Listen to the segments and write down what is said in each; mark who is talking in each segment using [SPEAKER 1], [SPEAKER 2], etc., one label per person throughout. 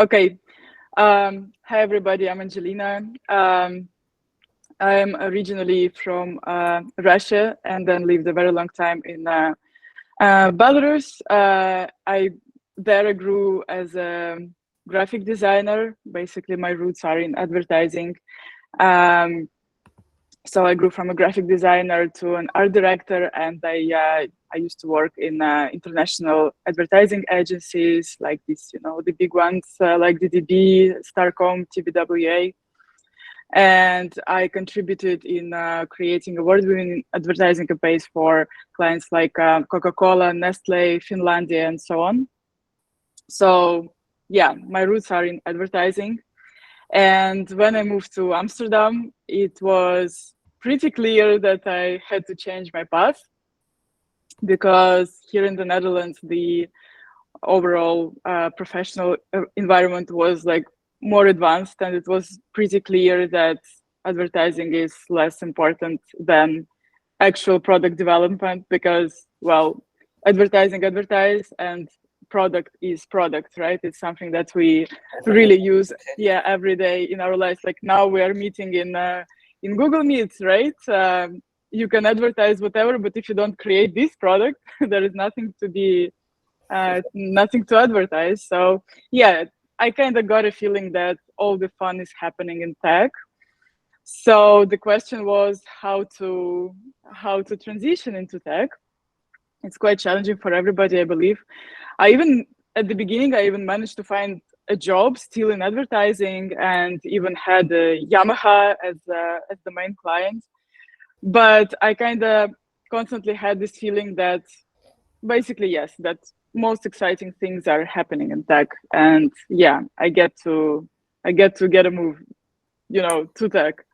[SPEAKER 1] Okay. Hi, everybody. I'm Angelina. I'm originally from Russia and then lived a very long time in Belarus. I grew as a graphic designer. Basically, my roots are in advertising. Um, so I grew from a graphic designer to an art director, and I used to work in international advertising agencies like this, the big ones like DDB, Starcom, TBWA. And I contributed in creating award-winning advertising campaigns for clients like Coca-Cola, Nestle, Finlandia, and so on. So yeah, my roots are in advertising. And when I moved to Amsterdam, it was pretty clear that I had to change my path, because here in the Netherlands, the overall professional environment was like more advanced, and it was pretty clear that advertising is less important than actual product development, because, well, advertise, and product is product, right? It's something that we really use, every day in our lives. Like now we are meeting in Google Meets, right? You can advertise whatever, but if you don't create this product, there is nothing to advertise. So yeah, I kind of got a feeling that all the fun is happening in tech. So the question was how to transition into tech. It's quite challenging for everybody, I believe. At the beginning, I even managed to find a job still in advertising, and even had Yamaha as the main client. But I kind of constantly had this feeling that basically, yes, that most exciting things are happening in tech, and yeah, I get to get a move, to tech.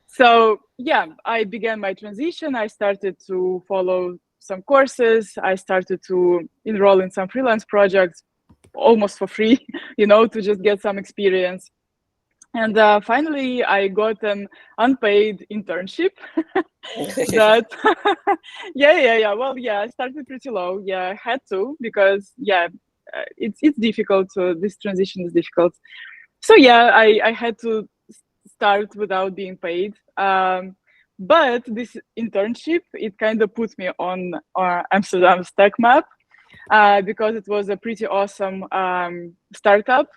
[SPEAKER 1] So yeah, I began my transition. I started to follow some courses. I started to enroll in some freelance projects, almost for free, to just get some experience. And finally, I got an unpaid internship. That, yeah. Well, yeah, I started pretty low. Yeah, I had to, because it's difficult. So this transition is difficult. So yeah, I had to start without being paid. But this internship, it kind of put me on Amsterdam's tech map, because it was a pretty awesome startup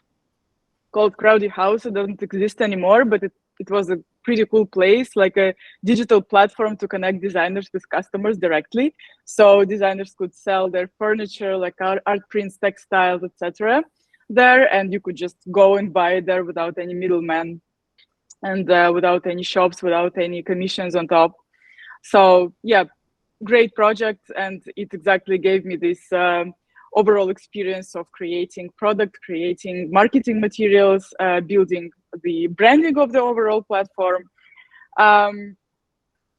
[SPEAKER 1] called Crowdy House. It doesn't exist anymore, but it was a pretty cool place, like a digital platform to connect designers with customers directly. So designers could sell their furniture, like art prints, textiles, etc. there, and you could just go and buy it there without any middleman, and without any shops, without any commissions on top. So yeah, great project, and it exactly gave me this overall experience of creating product, creating marketing materials, building the branding of the overall platform. I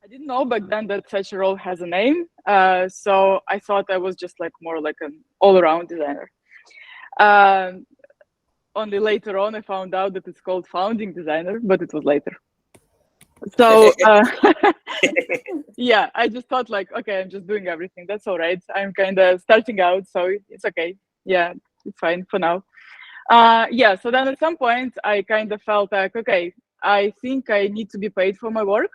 [SPEAKER 1] didn't know back then that such a role has a name, so I thought I was just like more like an all-around designer. Only later on I found out that it's called founding designer, but it was later. So yeah, I just thought like, okay, I'm just doing everything. That's all right. I'm kind of starting out, so it's okay. Yeah, it's fine for now. Yeah, so then at some point I kind of felt like, okay, I think I need to be paid for my work.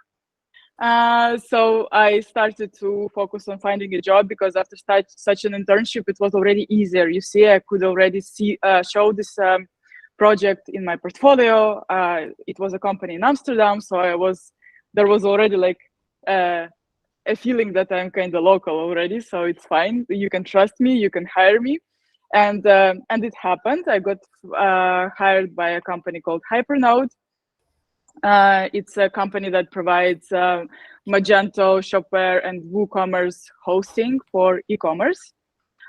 [SPEAKER 1] So I started to focus on finding a job, because after such an internship, it was already easier. You see, I could already show this project in my portfolio. It was a company in Amsterdam, so there was already like a feeling that I'm kind of local already, so it's fine. You can trust me, you can hire me. And it happened. I got hired by a company called Hypernode. It's a company that provides Magento, Shopware, and WooCommerce hosting for e-commerce.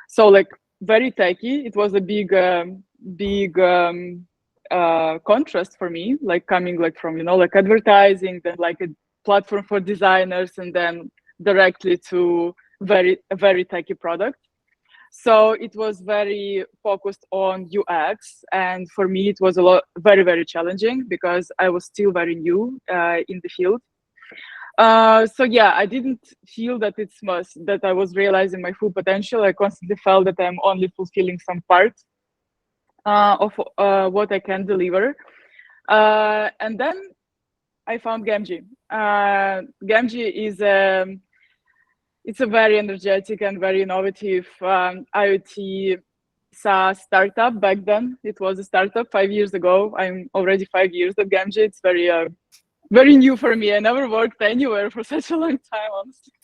[SPEAKER 1] So like very techy. It was a big contrast for me, like coming like from like advertising, then like a platform for designers, and then directly to a very techy product. So it was very focused on UX, and for me it was very, very challenging, because I was still very new in the field. So yeah, I didn't feel that that I was realizing my full potential. I constantly felt that I'm only fulfilling some part of what I can deliver. And then I found Gamgee. Gamgee is it's a very energetic and very innovative IoT SaaS startup. Back then, it was a startup 5 years ago. I'm already 5 years at Gamgee. It's very new for me. I never worked anywhere for such a long time, honestly.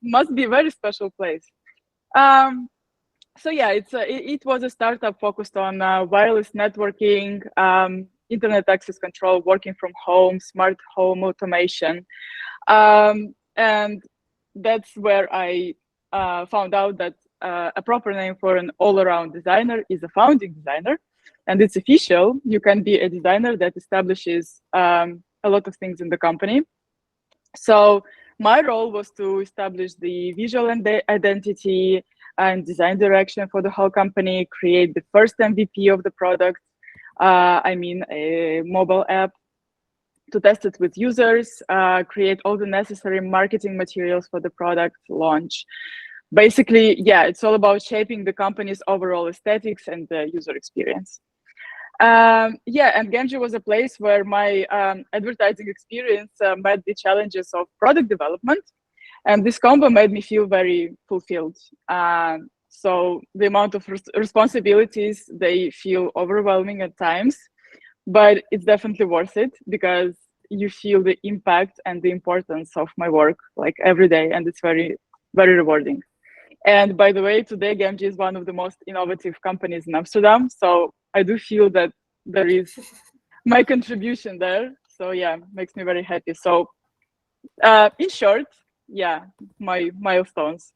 [SPEAKER 1] Must be a very special place. So yeah, it was a startup focused on wireless networking, internet access control, working from home, smart home automation. And that's where I found out that a proper name for an all-around designer is a founding designer. And it's official. You can be a designer that establishes a lot of things in the company. So my role was to establish the visual identity and design direction for the whole company, create the first MVP of the product, a mobile app, to test it with users, create all the necessary marketing materials for the product launch. Basically, yeah, it's all about shaping the company's overall aesthetics and the user experience. Yeah, and Gamgee was a place where my advertising experience met the challenges of product development. And this combo made me feel very fulfilled. So the amount of responsibilities, they feel overwhelming at times, but it's definitely worth it because you feel the impact and the importance of my work like every day, and it's very, very rewarding. And by the way, today Gamgee is one of the most innovative companies in Amsterdam. So I do feel that there is my contribution there. So yeah, makes me very happy. So in short, yeah, my milestones.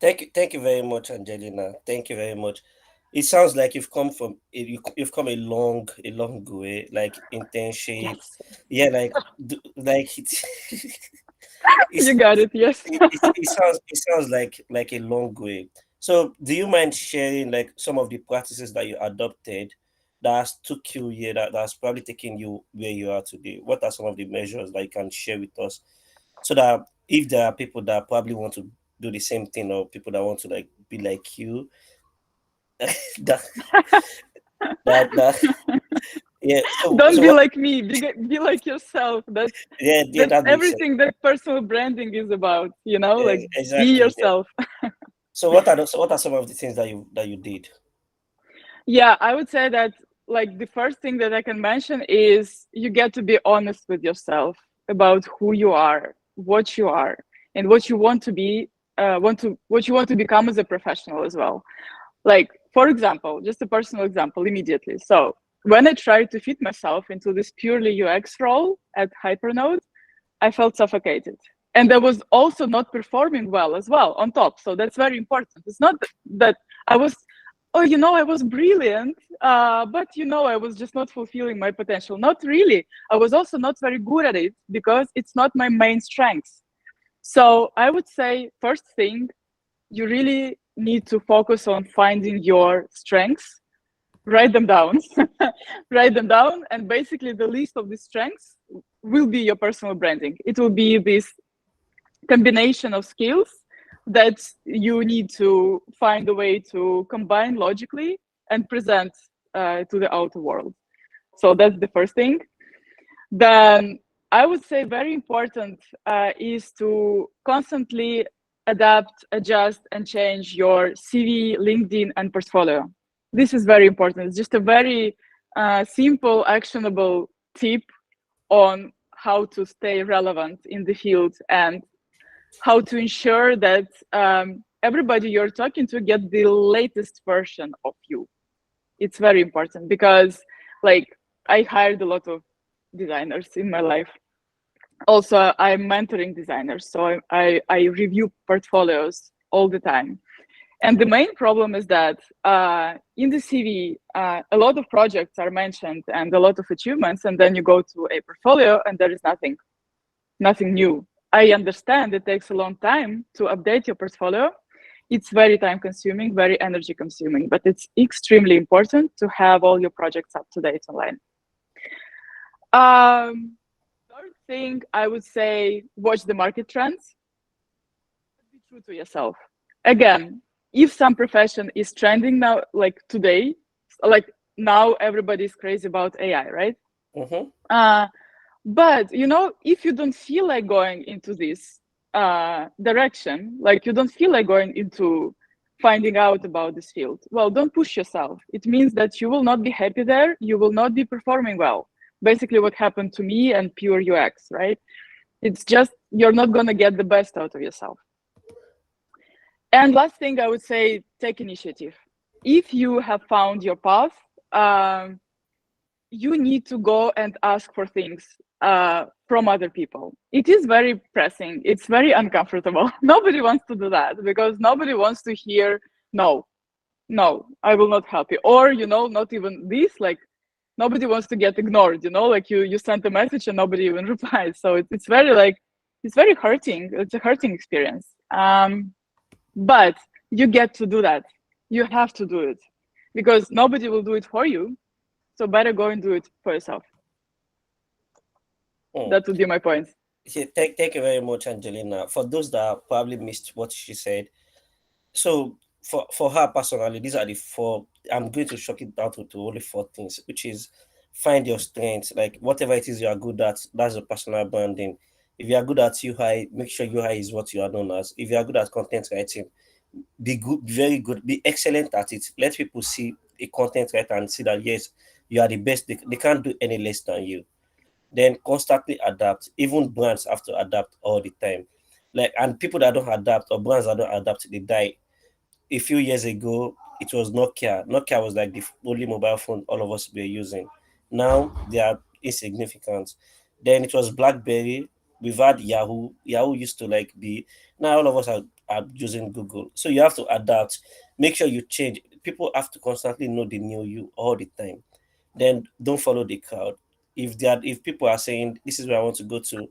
[SPEAKER 2] Thank you very much, Angelina. Thank you very much. It sounds like you've come a long way, like internship.
[SPEAKER 1] Yes,
[SPEAKER 2] Yeah, like
[SPEAKER 1] you
[SPEAKER 2] it's,
[SPEAKER 1] got it. Yes.
[SPEAKER 2] it sounds like a long way. So, do you mind sharing like some of the practices that you adopted that has took you here, that's probably taking you where you are today? What are some of the measures that you can share with us, so that if there are people that probably want to do the same thing, or people that want to like be like you, that that yeah.
[SPEAKER 1] Don't
[SPEAKER 2] So
[SPEAKER 1] be
[SPEAKER 2] what?
[SPEAKER 1] like me. Be like yourself.
[SPEAKER 2] Yeah, yeah,
[SPEAKER 1] That's
[SPEAKER 2] that makes sense.
[SPEAKER 1] everything that personal branding is about. You know, like be
[SPEAKER 2] Exactly. Yeah.
[SPEAKER 1] yourself.
[SPEAKER 2] So what are some of the things that you did?
[SPEAKER 1] Yeah, I would say that like the first thing that I can mention is you get to be honest with yourself about who you are, and what you want to be, what you want to become as a professional as well. Like, for example, just a personal example immediately. So when I tried to fit myself into this purely UX role at Hypernode, I felt suffocated. And I was also not performing well as well on top. So that's very important. It's not that I was, oh, I was brilliant, but I was just not fulfilling my potential. Not really. I was also not very good at it because it's not my main strength. So I would say, first thing, you really need to focus on finding your strengths, write them down, write them down, and basically the list of the strengths will be your personal branding. It will be this combination of skills that you need to find a way to combine logically and present to the outer world. So that's the first thing. Then I would say very important is to constantly adapt, adjust, and change your CV, LinkedIn, and portfolio. This is very important. It's just a very simple, actionable tip on how to stay relevant in the field and how to ensure that everybody you're talking to get the latest version of you. It's very important because, like, I hired a lot of designers in my life. Also, I'm mentoring designers, so I review portfolios all the time. And the main problem is that in the CV, a lot of projects are mentioned and a lot of achievements, and then you go to a portfolio and there is nothing new. I understand it takes a long time to update your portfolio. It's very time consuming, very energy consuming, but it's extremely important to have all your projects up to date online. Third thing, I would say, watch the market trends. Be true to yourself. Again, if some profession is trending now, like today, like now everybody's crazy about AI, right? But if you don't feel like going into this direction, like you don't feel like going into finding out about this field, well, don't push yourself. It means that you will not be happy there, you will not be performing well. Basically what happened to me and pure UX, right? It's just you're not going to get the best out of yourself. And last thing I would say, take initiative. If you have found your path, you need to go and ask for things from other people. It is very pressing. It's very uncomfortable. Nobody wants to do that because nobody wants to hear, no, I will not help you. Or, not even this, like nobody wants to get ignored, like you sent a message and nobody even replies. So it's very it's very hurting. It's a hurting experience. But you get to do that. You have to do it because nobody will do it for you. So better go and do it for yourself. That would be my point.
[SPEAKER 2] Yeah, thank you very much, Angelina. For those that probably missed what she said, so for her personally, these are the four. I'm going to shock it down to only four things, which is find your strengths, like whatever it is you are good at. That's your personal branding. If you are good at UI, make sure UI is what you are known as. If you are good at content writing, be good, be very good, be excellent at it. Let people see a content writer and see that yes, you are the best. They can't do any less than you. Then constantly adapt. Even brands have to adapt all the time. Like, and people that don't adapt or brands that don't adapt, they die. A few years ago, it was Nokia. Nokia was like the only mobile phone all of us were using. Now they are insignificant. Then it was BlackBerry. We've had Yahoo. Yahoo used to like be. Now all of us are using Google. So you have to adapt. Make sure you change. People have to constantly know the new you all the time. Then don't follow the crowd. If people are saying this is where I want to go to,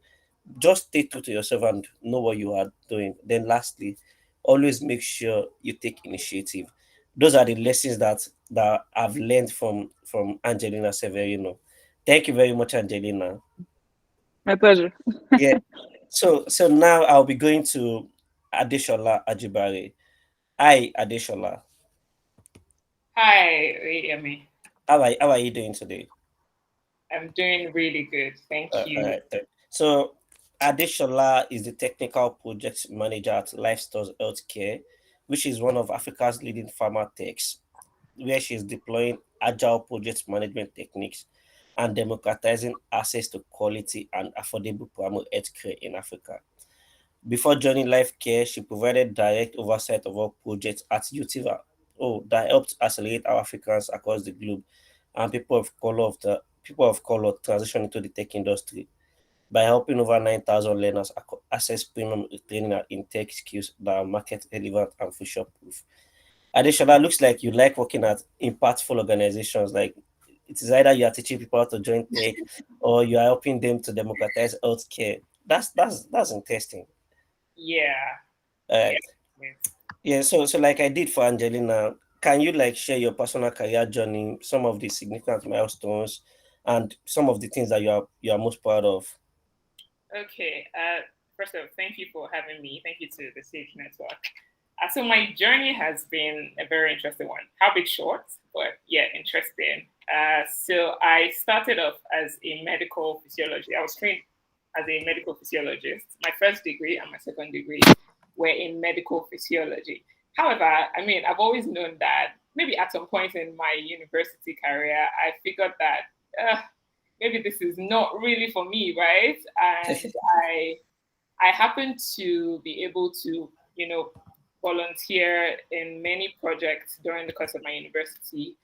[SPEAKER 2] just stay true to yourself and know what you are doing. Then lastly, always make sure you take initiative. Those are the lessons that I've learned from Angelina Severino. Thank you very much, Angelina.
[SPEAKER 1] My pleasure.
[SPEAKER 2] Yeah. So now I'll be going to Adeshola Ajibare. Hi, Adeshola.
[SPEAKER 3] Hi, Yemi.
[SPEAKER 2] How are you doing today?
[SPEAKER 3] I'm doing really good. Thank
[SPEAKER 2] All
[SPEAKER 3] you.
[SPEAKER 2] right. So Adeshola is the technical project manager at Lifestores Healthcare, which is one of Africa's leading pharma techs, where she is deploying agile project management techniques and democratizing access to quality and affordable primary healthcare in Africa. Before joining Life Care, she provided direct oversight of all projects at Utiva, that helped accelerate our Africans across the globe and people of color transition into the tech industry by helping over 9,000 learners access premium training in tech skills that are market relevant and future proof. Additionally, looks like you like working at impactful organizations. Like it is either you are teaching people how to join tech or you are helping them to democratize healthcare. That's interesting.
[SPEAKER 3] Yeah.
[SPEAKER 2] Uh,
[SPEAKER 3] Yeah.
[SPEAKER 2] yeah, so like I did for Angelina, can you like share your personal career journey, some of the significant milestones, and some of the things that you are most proud of?
[SPEAKER 3] Okay. First of all, thank you for having me. Thank you to the Sage Network. So my journey has been a very interesting one. How bit short, but yeah, interesting. So I started off as a medical physiologist. I was trained as a medical physiologist. My first degree and my second degree were in medical physiology. However, I mean, I've always known that maybe at some point in my university career, I figured that maybe this is not really for me, right? And I happened to be able to, volunteer in many projects during the course of my university.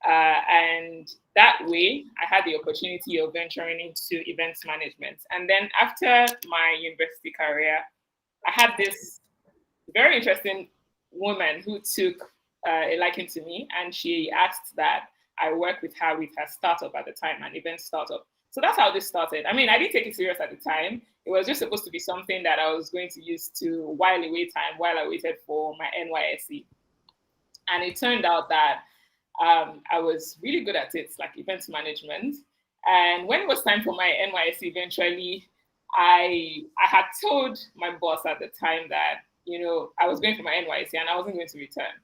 [SPEAKER 3] And that way, I had the opportunity of venturing into events management. And then after my university career, I had this very interesting woman who took a liking to me, and she asked that I work with her with her startup at the time, an event startup. So that's how this started. I mean, I didn't take it serious at the time. It was just supposed to be something that I was going to use to while away time while I waited for my NYSC. And it turned out that I was really good at it, like event management. And when it was time for my NYSC, eventually, I had told my boss at the time that I was going for my NYC and I wasn't going to return.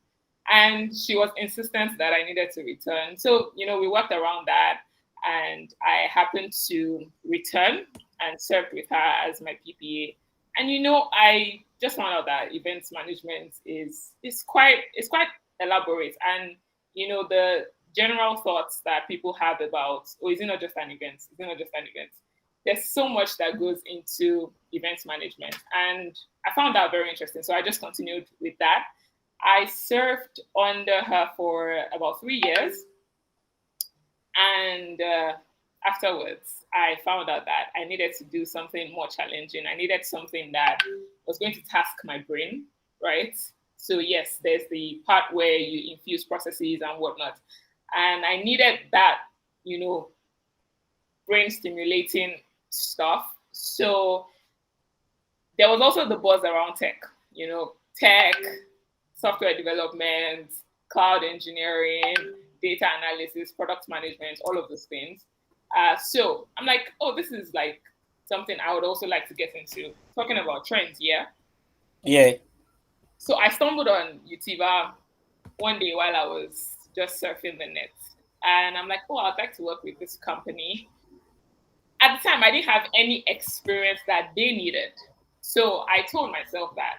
[SPEAKER 3] And she was insistent that I needed to return. So, we worked around that, and I happened to return and served with her as my PPA. And I just found out that events management is quite elaborate. And the general thoughts that people have about, oh, is it not just an event? Is it not just an event? There's so much that goes into events management. And I found that very interesting. So I just continued with that. I served under her for about 3 years. And afterwards, I found out that I needed to do something more challenging. I needed something that was going to task my brain, right? So yes, there's the part where you infuse processes and whatnot. And I needed that, brain stimulating stuff. So there was also the buzz around tech, tech, software development, cloud engineering, data analysis, product management, all of those things. So I'm like, oh, this is like something I would also like to get into. Talking about trends, yeah?
[SPEAKER 2] Yeah.
[SPEAKER 3] So I stumbled on Utiva one day while I was just surfing the net. And I'm like, oh, I'd like to work with this company. At the time, I didn't have any experience that they needed. So I told myself that,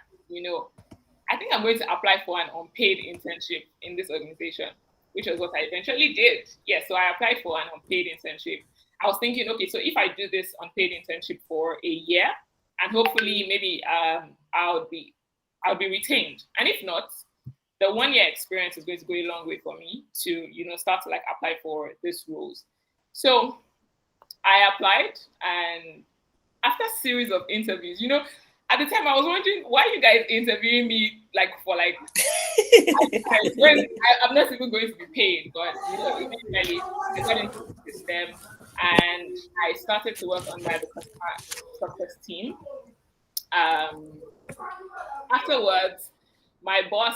[SPEAKER 3] I think I'm going to apply for an unpaid internship in this organization, which was what I eventually did. Yeah, so I applied for an unpaid internship. I was thinking, okay, so if I do this unpaid internship for a year, and hopefully maybe I'll be retained. And if not, the 1 year experience is going to go a long way for me to, start to like apply for these roles. So I applied, and after a series of interviews, at the time I was wondering why you guys interviewing me like for like when I'm not even going to be paid, but eventually I got into the system and I started to work under the customer success team. Afterwards, my boss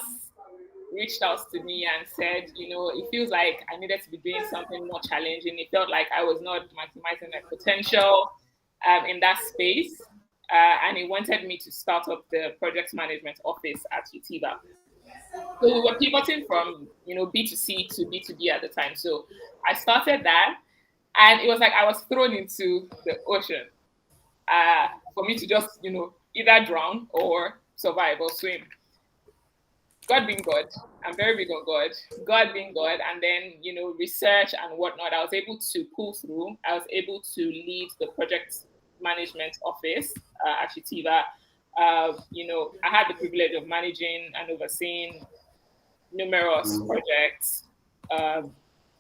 [SPEAKER 3] reached out to me and said, it feels like I needed to be doing something more challenging. It felt like I was not maximizing my potential in that space. And he wanted me to start up the project management office at Utiva. So we were pivoting from, B2C to B2B at the time. So I started that, and it was like I was thrown into the ocean for me to just, either drown or survive or swim. God being God, I'm very big on God. God being God, and then research and whatnot. I was able to pull through. I was able to lead the project management office at Utiva. I had the privilege of managing and overseeing numerous projects,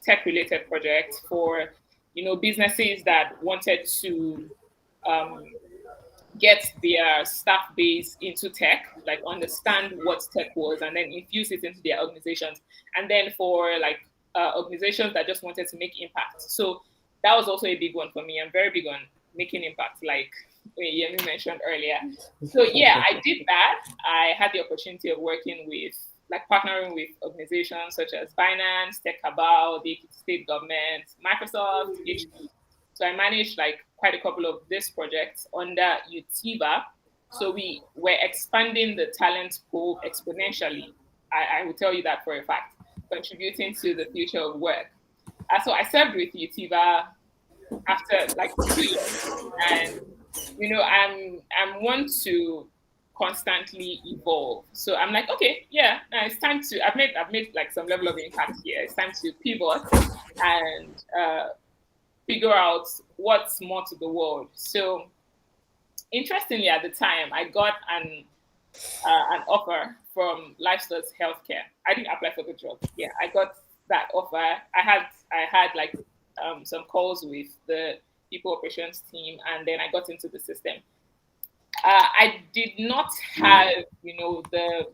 [SPEAKER 3] tech-related projects for businesses that wanted to get their staff base into tech, like understand what tech was, and then infuse it into their organizations. And then for like organizations that just wanted to make impact. So that was also a big one for me. I'm very big on making impact, like Yemi mentioned earlier. So yeah, I did that. I had the opportunity of working with, like partnering with organizations such as Binance, Tech Cabal, the state government, Microsoft, HP. So I managed like quite a couple of these projects under Utiva. So we were expanding the talent pool exponentially. I will tell you that for a fact, contributing to the future of work. So I served with Utiva after like 2 years, and I'm one to constantly evolve. So I'm like, okay, yeah, now it's time to. I've made like some level of impact here. It's time to pivot and figure out what's more to the world. So interestingly, at the time, I got an offer from Lifestyles Healthcare. I didn't apply for the job. Yeah, I got that offer. I had like some calls with the people operations team, and then I got into the system. I did not have, the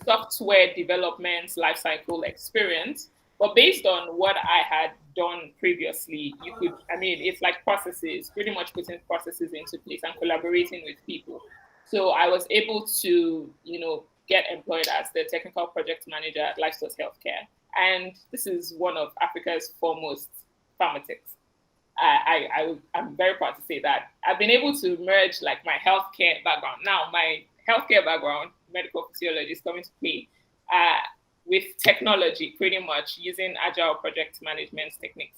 [SPEAKER 3] software development lifecycle experience, but based on what I had done previously, it's like processes, pretty much putting processes into place and collaborating with people. So I was able to, get employed as the technical project manager at Lifestyles Healthcare. And this is one of Africa's foremost pharmacists. I'm very proud to say that I've been able to merge like my healthcare background. Now, my healthcare background, medical physiologist, coming to play with technology, pretty much using agile project management techniques.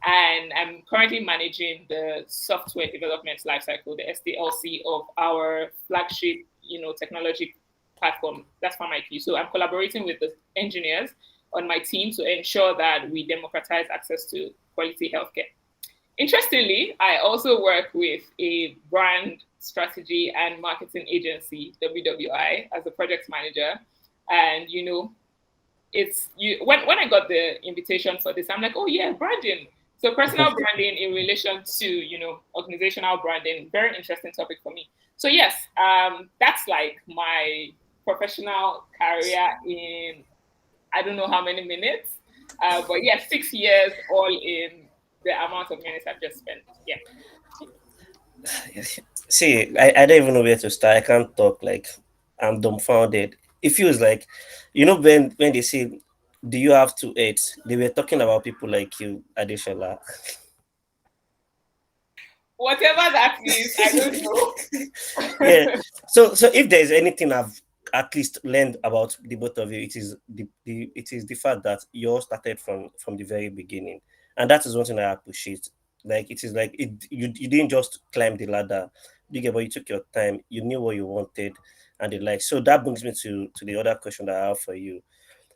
[SPEAKER 3] And I'm currently managing the software development lifecycle, the SDLC of our flagship, technology platform. That's PharmIQ. So I'm collaborating with the engineers on my team to ensure that we democratize access to quality healthcare. Interestingly, I also work with a brand strategy and marketing agency, WWI, as a project manager. And when I got the invitation for this, I'm like, oh yeah, branding. So personal branding in relation to organizational branding, very interesting topic for me. So yes, that's like my professional career in I don't know how many minutes, but yeah, 6 years all in the amount of minutes I've just spent. Yeah.
[SPEAKER 2] See, I don't even know where to start. I can't talk. Like, I'm dumbfounded. It feels like, when they say, "Do you have 2 8?" They were talking about people like you, Adeshola.
[SPEAKER 3] Whatever that is, I don't know.
[SPEAKER 2] Yeah. So if there's anything I've at least learned about the both of you, it is the fact that you all started from the very beginning, and that is one thing I appreciate. Like, it is like you didn't just climb the ladder, but you took your time. You knew what you wanted, and the like. So that brings me to the other question that I have for you.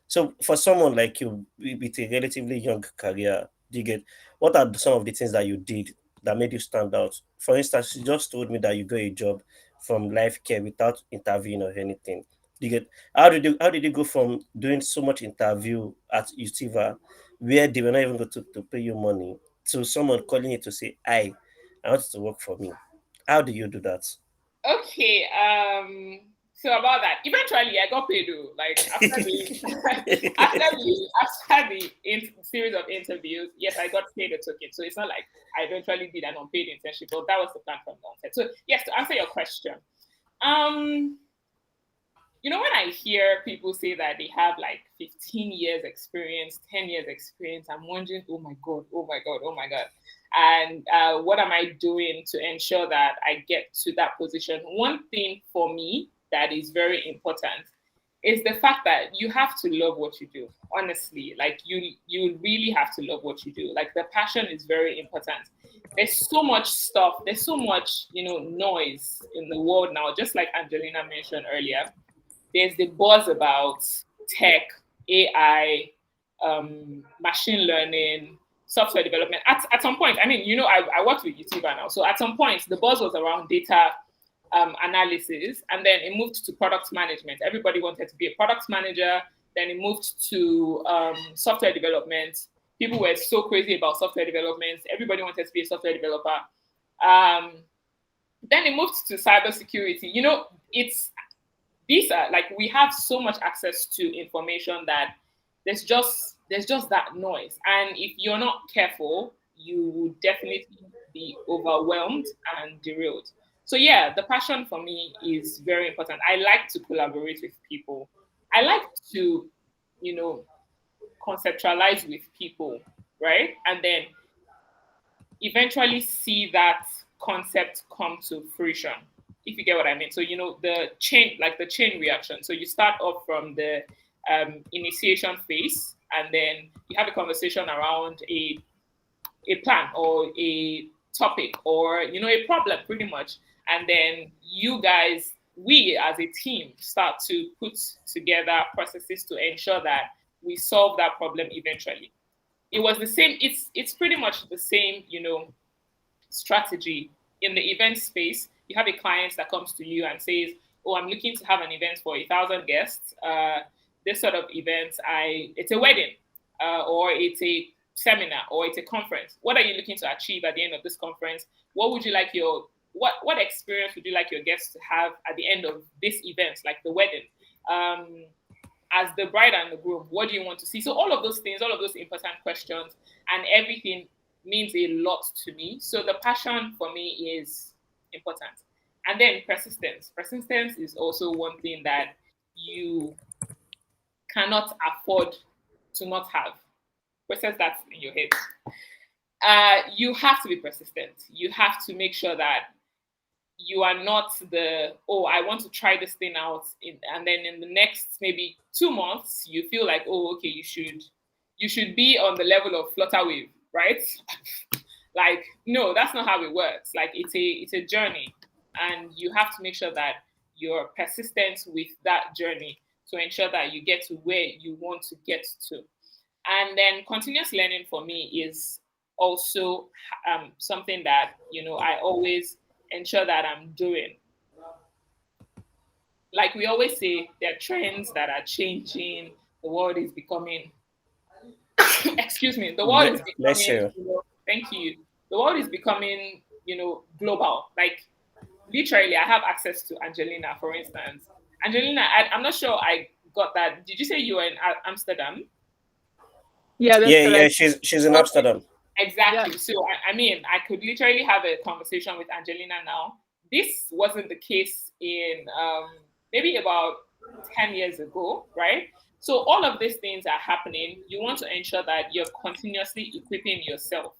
[SPEAKER 2] So for someone like you with a relatively young career, do you get what are some of the things that you did that made you stand out? For instance, you just told me that you got a job from Life Care without interviewing or anything. Do you get how did you go from doing so much interview at Utiva where they were not even going to pay you money to someone calling you to say, I want you to work for me. How do you do that?
[SPEAKER 3] Okay. So about that, eventually I got paid though. Like after the series of interviews, yes, I got paid a token. So it's not like I eventually did an unpaid internship, but that was the plan from the onset. So yes, to answer your question, um, when I hear people say that they have like 15 years experience, 10 years experience, I'm wondering, oh my God, oh my God, oh my God. And what am I doing to ensure that I get to that position? One thing for me that is very important is the fact that you have to love what you do. Honestly, like you really have to love what you do. Like the passion is very important. There's so much stuff, there's so much, noise in the world now, just like Angelina mentioned earlier. There's the buzz about tech, AI, machine learning, software development. At some point, I mean, I worked with YouTuber now. So at some point, the buzz was around data analysis, and then it moved to product management. Everybody wanted to be a product manager. Then it moved to software development. People were so crazy about software development. Everybody wanted to be a software developer. Then it moved to cybersecurity. These are like we have so much access to information that there's just that noise, and if you're not careful, you will definitely be overwhelmed and derailed. So yeah, the passion for me is very important. I like to collaborate with people. I like to, conceptualize with people, right? And then eventually see that concept come to fruition, if you get what I mean. So, the chain reaction. So you start off from the initiation phase, and then you have a conversation around a plan or a topic or, a problem pretty much. And then we as a team start to put together processes to ensure that we solve that problem eventually. It was the same, it's pretty much the same, strategy in the event space. You have a client that comes to you and says, oh, I'm looking to have an event for 1,000 guests. This sort of event, it's a wedding, or it's a seminar, or it's a conference. What are you looking to achieve at the end of this conference? What would you like what experience would you like your guests to have at the end of this event, like the wedding? As the bride and the groom, what do you want to see? So all of those things, all of those important questions and everything means a lot to me. So the passion for me is important. And then persistence. Persistence is also one thing that you cannot afford to not have. Process that in your head. You have to be persistent. You have to make sure that you are not I want to try this thing out, and then in the next maybe 2 months you feel like, okay, you should be on the level of flutter wave, right? Like, no, that's not how it works. Like, it's a journey, and you have to make sure that you're persistent with that journey to ensure that you get to where you want to get to. And then continuous learning for me is also something that, I always ensure that I'm doing. Like we always say, there are trends that are changing. The world is becoming, excuse me, the world is
[SPEAKER 2] Bless
[SPEAKER 3] becoming,
[SPEAKER 2] you.
[SPEAKER 3] thank you. The world is becoming, global. Like, literally, I have access to Angelina, for instance. Angelina, I'm not sure I got that. Did you say you were in Amsterdam?
[SPEAKER 1] Yeah, that's
[SPEAKER 2] Yeah.
[SPEAKER 1] correct.
[SPEAKER 2] She's in
[SPEAKER 3] Okay.
[SPEAKER 2] Amsterdam.
[SPEAKER 3] Exactly.
[SPEAKER 1] Yeah.
[SPEAKER 3] So, I mean, I could literally have a conversation with Angelina now. This wasn't the case in maybe about 10 years ago, right? So, all of these things are happening. You want to ensure that you're continuously equipping yourself.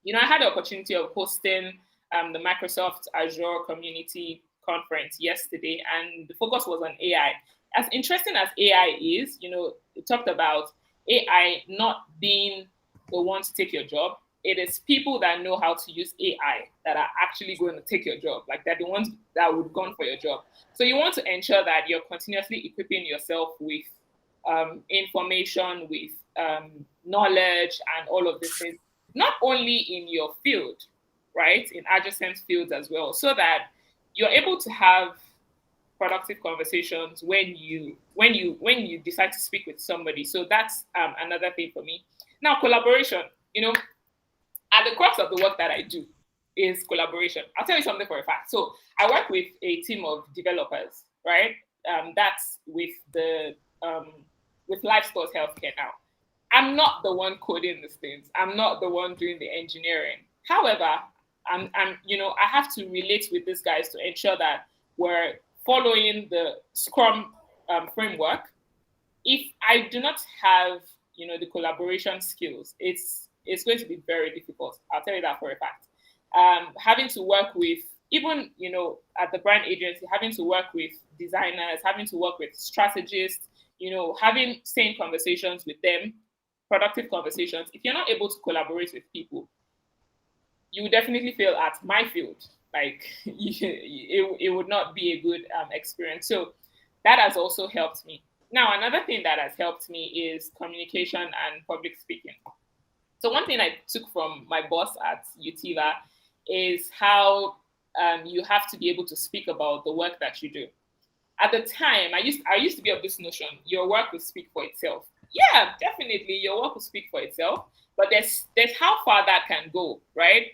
[SPEAKER 3] I had the opportunity of hosting the Microsoft Azure Community Conference yesterday, and the focus was on AI. As interesting as AI is, it talked about AI not being the one to take your job. It is people that know how to use AI that are actually going to take your job. Like, they're the ones that would gone for your job. So you want to ensure that you're continuously equipping yourself with information, with knowledge, and all of these things, not only in your field, right, in adjacent fields as well, so that you're able to have productive conversations when you decide to speak with somebody. So that's another thing for me. Now, collaboration, at the crux of the work that I do is collaboration. I'll tell you something for a fact. So I work with a team of developers, right? That's with life stores healthcare now. I'm not the one coding these things. I'm not the one doing the engineering. However, I have to relate with these guys to ensure that we're following the Scrum framework. If I do not have, the collaboration skills, it's going to be very difficult. I'll tell you that for a fact. Having to work with, even, at the brand agency, having to work with designers, having to work with strategists, having sane conversations with them, productive conversations. If you're not able to collaborate with people, you would definitely fail at my field. Like, it would not be a good experience. So that has also helped me. Now, another thing that has helped me is communication and public speaking. So one thing I took from my boss at Utiva is how you have to be able to speak about the work that you do. At the time, I used to be of this notion: your work will speak for itself. Yeah, definitely, your work will speak for itself. But there's how far that can go, right?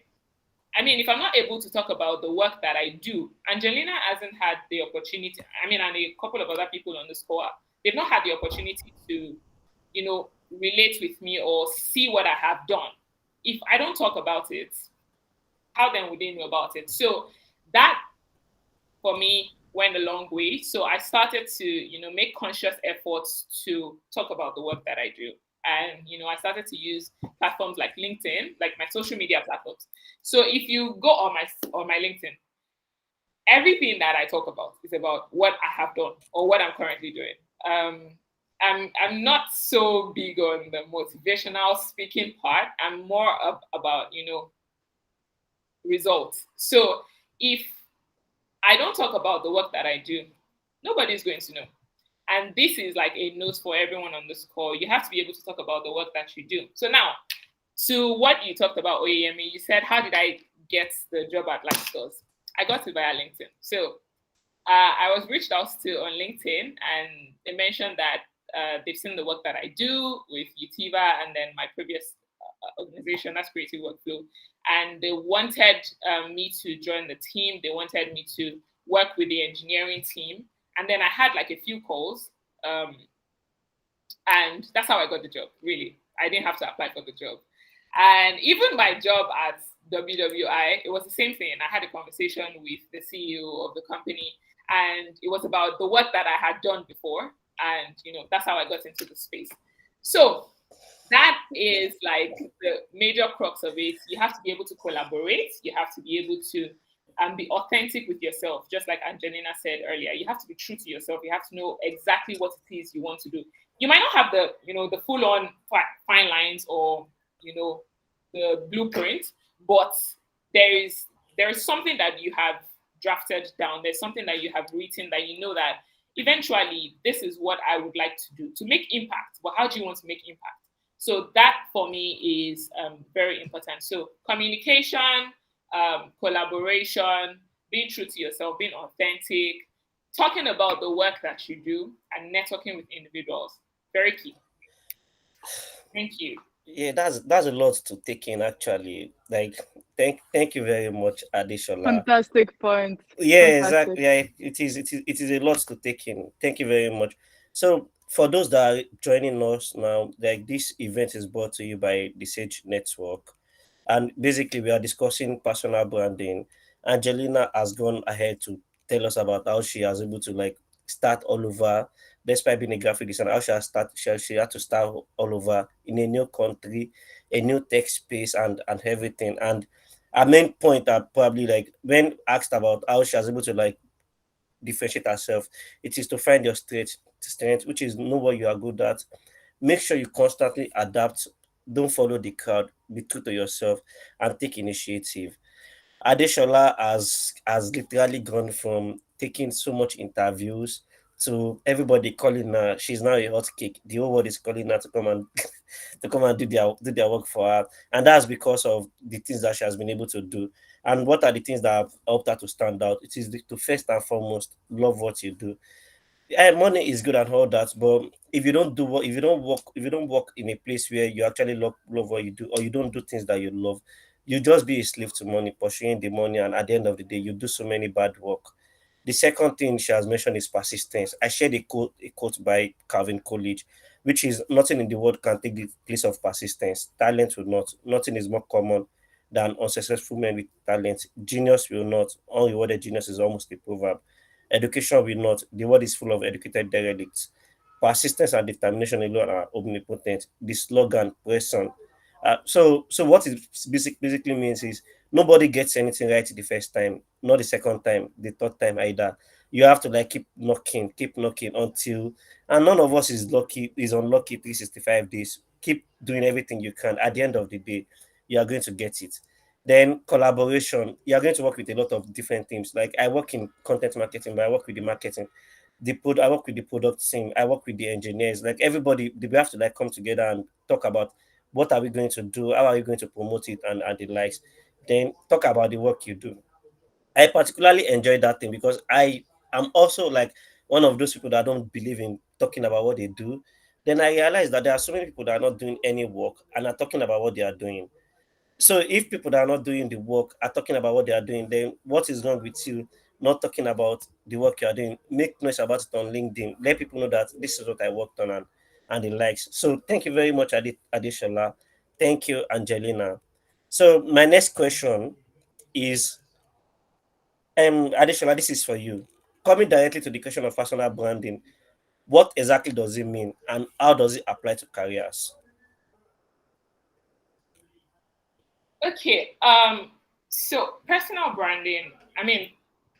[SPEAKER 3] I mean, if I'm not able to talk about the work that I do, Angelina hasn't had the opportunity. I mean, and a couple of other people on this call, they've not had the opportunity to, relate with me or see what I have done. If I don't talk about it, how then would they know about it? So that, for me, went a long way. So I started to, make conscious efforts to talk about the work that I do. And, I started to use platforms like LinkedIn, like my social media platforms. So if you go on my LinkedIn, everything that I talk about is about what I have done or what I'm currently doing. I'm not so big on the motivational speaking part. I'm more about, results. So if I don't talk about the work that I do, nobody's going to know. And this is like a note for everyone on this call. You have to be able to talk about the work that you do. So now, to what you talked about, OEME, you said, how did I get the job at Life Stores? I got it via LinkedIn. So I was reached out to on LinkedIn, and they mentioned that they've seen the work that I do with Utiva and then my previous organization, that's Creative Workflow. And they wanted me to join the team. They wanted me to work with the engineering team. And then I had like a few calls, and that's how I got the job, really. I didn't have to apply for the job. And even my job at WWI, it was the same thing. I had a conversation with the CEO of the company, and it was about the work that I had done before. And, that's how I got into the space. So that is like the major crux of it. You have to be able to collaborate. You have to be able to and be authentic with yourself. Just like Angelina said earlier, you have to be true to yourself. You have to know exactly what it is you want to do. You might not have the, the full-on fine lines or, the blueprint, but there is something that you have drafted down. There's something that you have written that you know that eventually this is what I would like to do to make impact. But how do you want to make impact? So that for me is very important. So communication, collaboration, being true to yourself, being authentic, talking about the work that you do, and networking with individuals. Very key. Thank you.
[SPEAKER 2] Yeah, that's a lot to take in actually. Like, thank you very much, Adishola.
[SPEAKER 1] Fantastic point.
[SPEAKER 2] Yeah,
[SPEAKER 1] Fantastic.
[SPEAKER 2] exactly. Yeah, it is a lot to take in. Thank you very much. So for those that are joining us now, like this event is brought to you by the Sage Network. And basically we are discussing personal branding. Angelina has gone ahead to tell us about how she was able to like start all over, despite being a graphic designer, how she had to start all over in a new country, a new tech space and everything. And our main point are probably like when asked about how she was able to like differentiate herself, it is to find your strength, which is know what you are good at. Make sure you constantly adapt. Don't follow the crowd. Be true to yourself and take initiative. Adeshola has literally gone from taking so much interviews to everybody calling her. She's now a hot cake. The whole world is calling her to come and to come and do their work for her, and that's because of the things that she has been able to do. And what are the things that have helped her to stand out? It is to first and foremost love what you do. Yeah, money is good and all that, but if you don't do what if you don't work in a place where you actually love what you do, or you don't do things that you love, you just be a slave to money, pursuing the money, and at the end of the day you do so many bad work. The second thing she has mentioned is persistence. I shared a quote by Calvin Coolidge, which is nothing in the world can take the place of persistence. Talent will not. Nothing is more common than unsuccessful men with talent. Genius will not. Unrewarded genius is almost a proverb. Education will not. The world is full of educated derelicts. Persistence and determination alone are omnipotent. The slogan, press on. So what it basically means is nobody gets anything right the first time, not the second time, the third time either. You have to like keep knocking until, and none of us is unlucky 365 days. Keep doing everything you can. At the end of the day, you are going to get it. Then collaboration, you are going to work with a lot of different teams. Like I work in content marketing, but I work with the marketing. I work with the product team. I work with the engineers. Like everybody, we have to like come together and talk about what are we going to do, how are we going to promote it, and the likes. Then talk about the work you do. I particularly enjoy that thing because I am also like one of those people that don't believe in talking about what they do. Then I realize that there are so many people that are not doing any work and are talking about what they are doing. So if people that are not doing the work are talking about what they are doing, then what is wrong with you not talking about the work you are doing? Make noise about it on LinkedIn. Let people know that this is what I worked on and the likes. So thank you very much, Adishola. Thank you, Angelina. So my next question is, Adishola, this is for you. Coming directly to the question of personal branding, what exactly does it mean and how does it apply to careers?
[SPEAKER 3] Okay. So personal branding, I mean,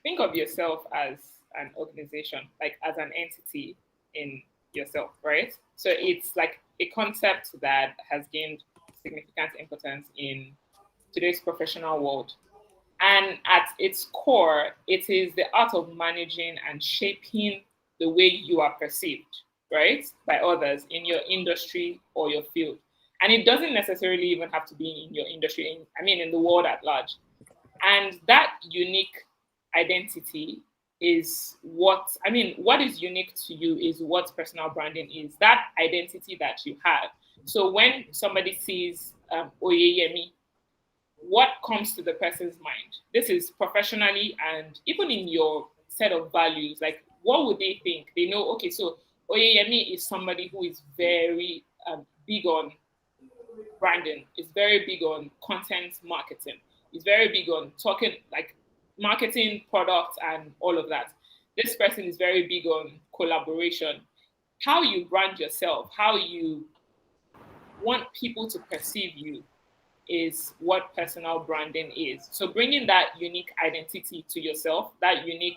[SPEAKER 3] think of yourself as an organization, like as an entity in yourself, right? So it's like a concept that has gained significant importance in today's professional world. And at its core, it is the art of managing and shaping the way you are perceived, right, by others in your industry or your field. And it doesn't necessarily even have to be in your industry, I mean, in the world at large. And that unique identity is what is unique to you is what personal branding is, that identity that you have. So when somebody sees Oyeyemi, what comes to the person's mind? This is professionally and even in your set of values. Like, what would they think? They know, okay, so Oyeyemi is somebody who is very big on branding, is very big on content marketing, is very big on talking like marketing products and all of that. This person is very big on collaboration. How you brand yourself, how you want people to perceive you is what personal branding is. So bringing that unique identity to yourself, that unique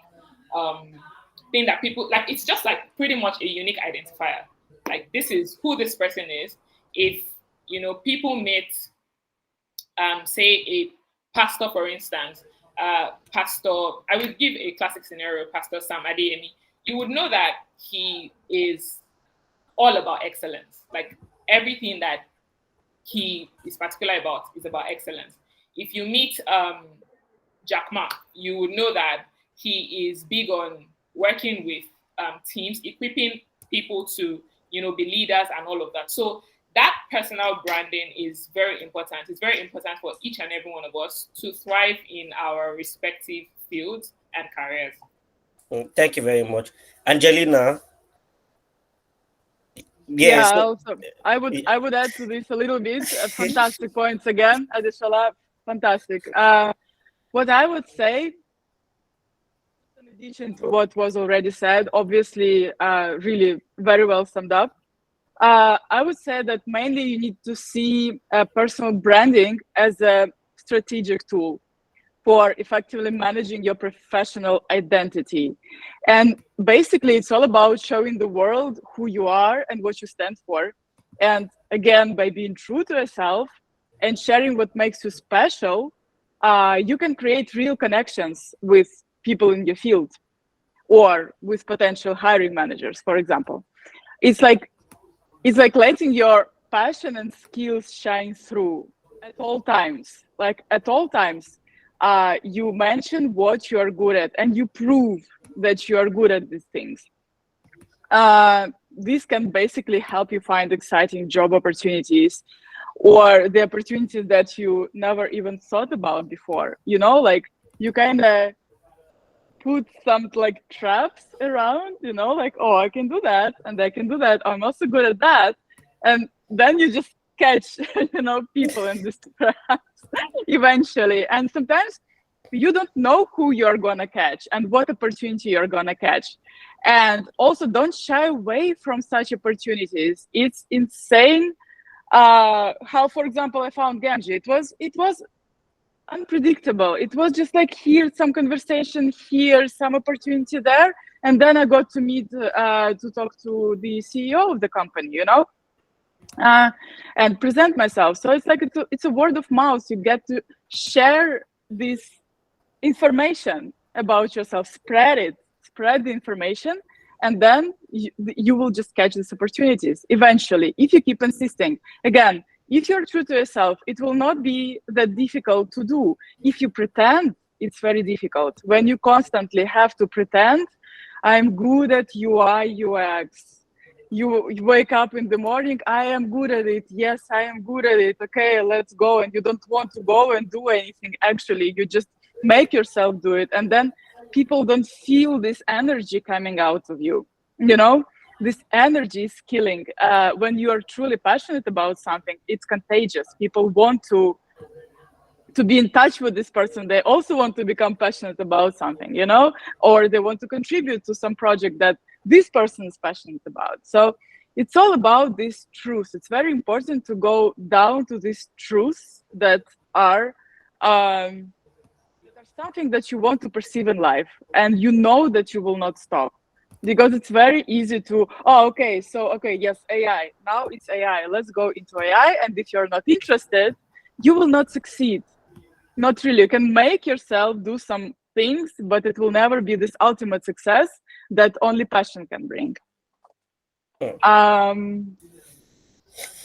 [SPEAKER 3] thing that people like, it's just like pretty much a unique identifier. Like, this is who this person is. If people meet, say, a pastor, for instance, pastor, I would give a classic scenario, Pastor Sam Adeyemi. You would know that he is all about excellence. Like, everything that he is particular about is about excellence. If you meet Jack Ma, you would know that he is big on working with teams, equipping people to be leaders and all of that. So that personal branding is very important. It's very important for each and every one of us to thrive in our respective fields and careers.
[SPEAKER 2] Thank you very much, Angelina.
[SPEAKER 1] Yeah,
[SPEAKER 2] So,
[SPEAKER 1] also, I would add to this a little bit. Fantastic points again, Adeshola. Fantastic. What I would say, in addition to what was already said, obviously, really very well summed up. I would say that mainly you need to see personal branding as a strategic tool for effectively managing your professional identity. And basically, it's all about showing the world who you are and what you stand for. And again, by being true to yourself and sharing what makes you special, you can create real connections with people in your field or with potential hiring managers, for example. It's like letting your passion and skills shine through at all times. Like, at all times, you mention what you are good at and you prove that you are good at these things. This can basically help you find exciting job opportunities or the opportunities that you never even thought about before. Like, you kind of put some like traps around, like, oh, I can do that and I can do that. I'm also good at that. And then you just catch, people in this traps eventually. And sometimes you don't know who you're going to catch and what opportunity you're going to catch. And also, don't shy away from such opportunities. It's insane how, for example, I found Gamgee. It was unpredictable. It was just like, here some conversation, here some opportunity there, and then I got to meet to talk to the CEO of the company, and present myself. So it's like it's a word of mouth. You get to share this information about yourself, spread the information, and then you will just catch these opportunities eventually if you keep insisting. Again, if you're true to yourself, it will not be that difficult to do. If you pretend, it's very difficult. When you constantly have to pretend, I'm good at UI, UX. You wake up in the morning, I am good at it. Yes, I am good at it. Okay, let's go. And you don't want to go and do anything. Actually, you just make yourself do it. And then people don't feel this energy coming out of you. This energy is killing. When you are truly passionate about something, it's contagious. People want to be in touch with this person. They also want to become passionate about something, or they want to contribute to some project that this person is passionate about. So it's all about this truth. It's very important to go down to these truths that are something that you want to perceive in life, and that you will not stop. Because it's very easy to, yes, AI. Now it's AI. Let's go into AI. And if you're not interested, you will not succeed. Not really. You can make yourself do some things, but it will never be this ultimate success that only passion can bring.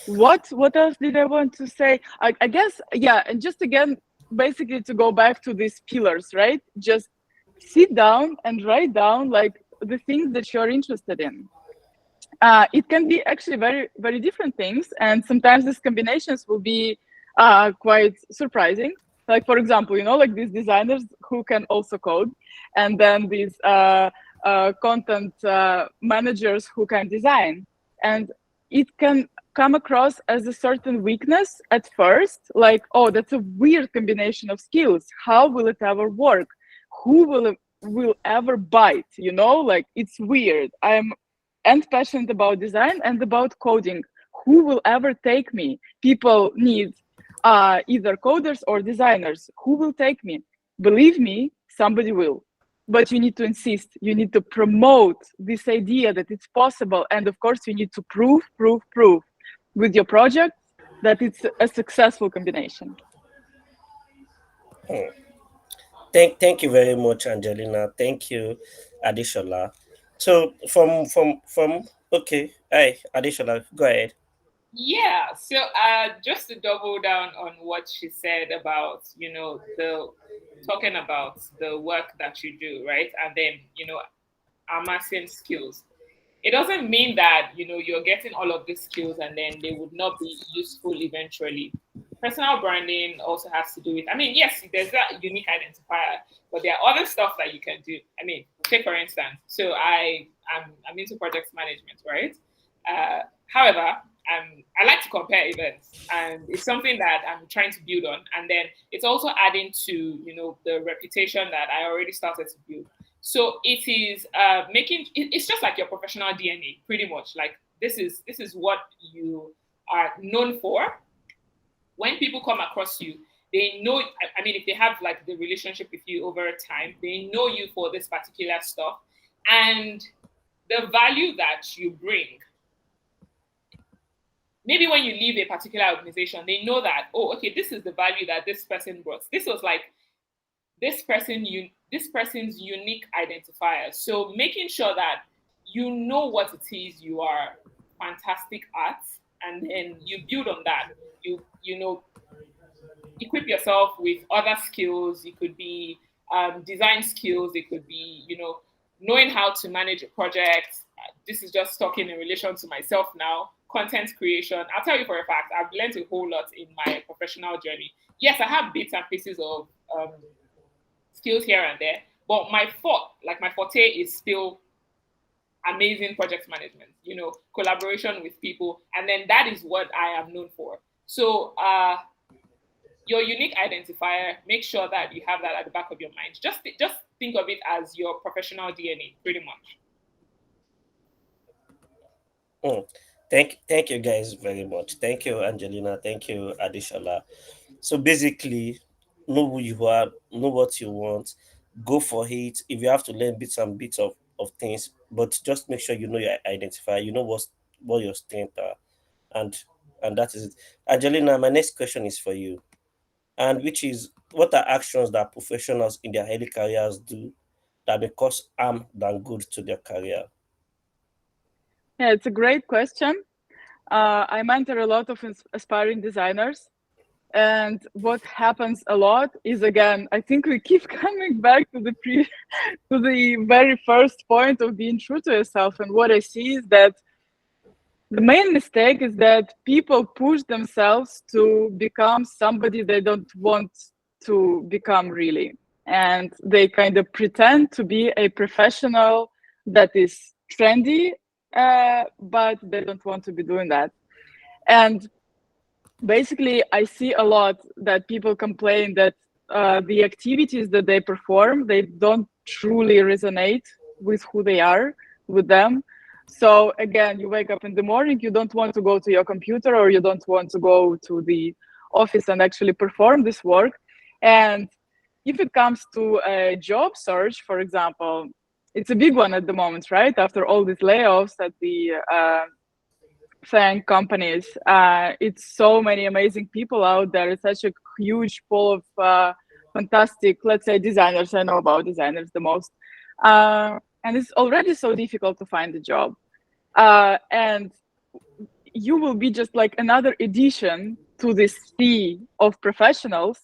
[SPEAKER 1] What else did I want to say? I guess, yeah, and just again, basically to go back to these pillars, right? Just sit down and write down like the things that you're interested in. It can be actually very, very different things. And sometimes these combinations will be quite surprising. Like, for example, like these designers who can also code, and then these content managers who can design. And it can come across as a certain weakness at first, like, oh, that's a weird combination of skills. How will it ever work? Who will ever bite? Like, it's weird. I'm passionate about design and about coding. Who will ever take me? People need either coders or designers. Who will take me? Believe me, somebody will. But you need to insist. You need to promote this idea that it's possible. And of course, you need to prove with your project that it's a successful combination.
[SPEAKER 2] Thank you very much, Angelina. Thank you, Adishola. So from okay, hi Adishola, go ahead.
[SPEAKER 3] Yeah, so just to double down on what she said about, the talking about the work that you do, right? And then, amassing skills. It doesn't mean that, you're getting all of these skills and then they would not be useful eventually. Personal branding also has to do with, I mean, yes, there's that unique identifier, but there are other stuff that you can do. I mean, take for instance, so I'm into project management, right? However, I like to compare events, and it's something that I'm trying to build on. And then it's also adding to the reputation that I already started to build. So it is making it's just like your professional DNA, pretty much. Like this is what you are known for. When people come across you, they know. I mean, if they have like the relationship with you over time, they know you for this particular stuff, and the value that you bring. Maybe when you leave a particular organization, they know that, oh, okay, this is the value that this person brought. This was like this person's unique identifier. So making sure that you know what it is you are fantastic at, and then you build on that. You equip yourself with other skills. It could be design skills. It could be knowing how to manage a project. This is just talking in relation to myself now. Content creation. I'll tell you for a fact, I've learned a whole lot in my professional journey. Yes, I have bits and pieces of skills here and there, but my forte is still amazing project management, collaboration with people, and then that is what I am known for. So your unique identifier, make sure that you have that at the back of your mind. Just think of it as your professional DNA, pretty much.
[SPEAKER 2] Thank you guys very much. Thank you, Angelina. Thank you, Adishola. So basically, know who you are, know what you want, go for it. If you have to learn bits of things, but just make sure you know your identifier, you know what your strengths are, and that is it. Angelina, my next question is for you, and which is, what are actions that professionals in their early careers do that may cause harm than good to their career?
[SPEAKER 1] Yeah, it's a great question. I mentor a lot of aspiring designers. And what happens a lot is, again, I think we keep coming back to the very first point of being true to yourself. And what I see is that the main mistake is that people push themselves to become somebody they don't want to become really. And they kind of pretend to be a professional that is trendy, but they don't want to be doing that. And basically, I see a lot that people complain that the activities that they perform, they don't truly resonate with who they are, with them. So again, you wake up in the morning, you don't want to go to your computer, or you don't want to go to the office and actually perform this work. And if it comes to a job search, for example, it's a big one at the moment, right? After all these layoffs at the FANG companies, it's so many amazing people out there. It's such a huge pool of fantastic, let's say, designers. I know about designers the most. And it's already so difficult to find a job. And you will be just like another addition to this sea of professionals.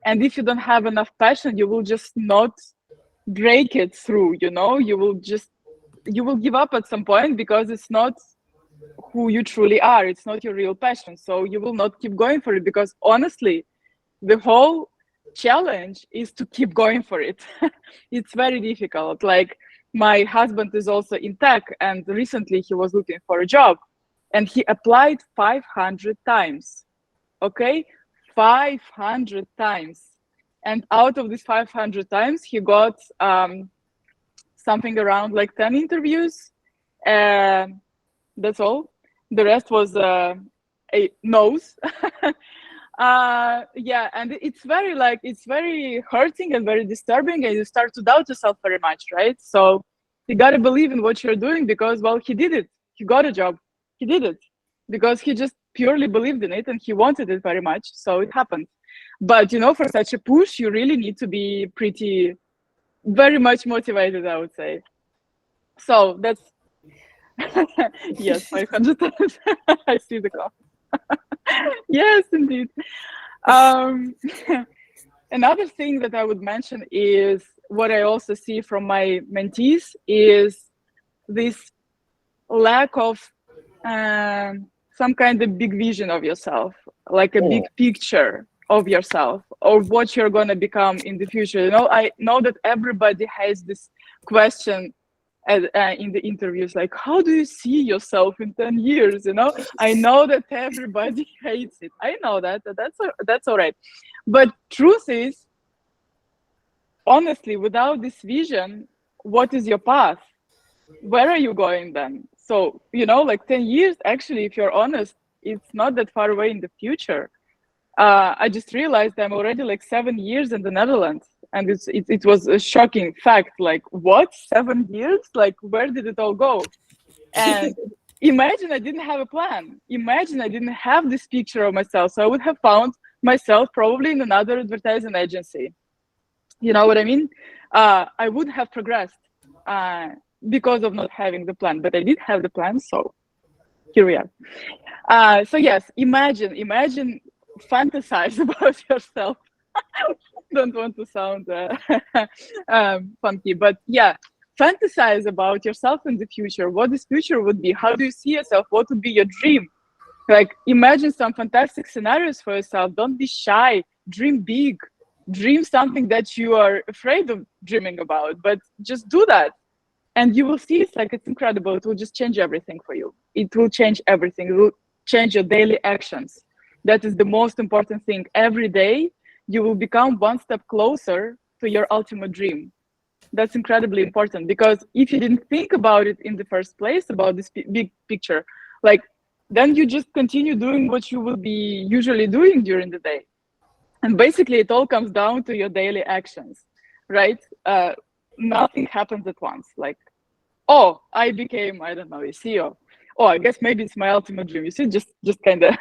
[SPEAKER 1] And if you don't have enough passion, you will just not break it through, you will give up at some point, because it's not who you truly are. It's not your real passion. So you will not keep going for it, because honestly, the whole challenge is to keep going for it. It's very difficult. Like, my husband is also in tech, and recently he was looking for a job, and he applied 500 times. Okay, 500 times. And out of these 500 times, he got something around like 10 interviews. That's all. The rest was a nose. Yeah, and it's very hurting and very disturbing, and you start to doubt yourself very much, right? So you got to believe in what you're doing, because, well, he did it. He got a job. He did it because he just purely believed in it and he wanted it very much. So it happened. But, for such a push, you really need to be very much motivated, I would say. So that's, yes, 500 times. I see the comment. Yes, indeed. Um, Another thing that I would mention is what I also see from my mentees is this lack of some kind of big vision of yourself, like a big picture of yourself, or what you're going to become in the future. I know that everybody has this question in the interviews, like, how do you see yourself in 10 years? I know that everybody hates it. I know that's all right. But truth is, honestly, without this vision, what is your path? Where are you going then? So, like 10 years, actually, if you're honest, it's not that far away in the future. I just realized I'm already like 7 years in the Netherlands. And it was a shocking fact. Like, what? 7 years? Like, where did it all go? And imagine I didn't have a plan. Imagine I didn't have this picture of myself. So I would have found myself probably in another advertising agency. You know what I mean? I would have progressed because of not having the plan. But I did have the plan, so here we are. So yes, imagine, fantasize about yourself. Don't want to sound funky, but yeah, fantasize about yourself in the future. What this future would be? How do you see yourself? What would be your dream? Like, imagine some fantastic scenarios for yourself. Don't be shy. Dream big. Dream something that you are afraid of dreaming about, but just do that. And you will see it's incredible. It will just change everything for you. It will change everything. It will change your daily actions. That is the most important thing. Every day, you will become one step closer to your ultimate dream. That's incredibly important, because if you didn't think about it in the first place, about this big picture, then you just continue doing what you would be usually doing during the day. And basically, it all comes down to your daily actions, right? Nothing happens at once. Like, oh, I became, I don't know, a CEO. Oh, I guess maybe it's my ultimate dream. You see, just kind of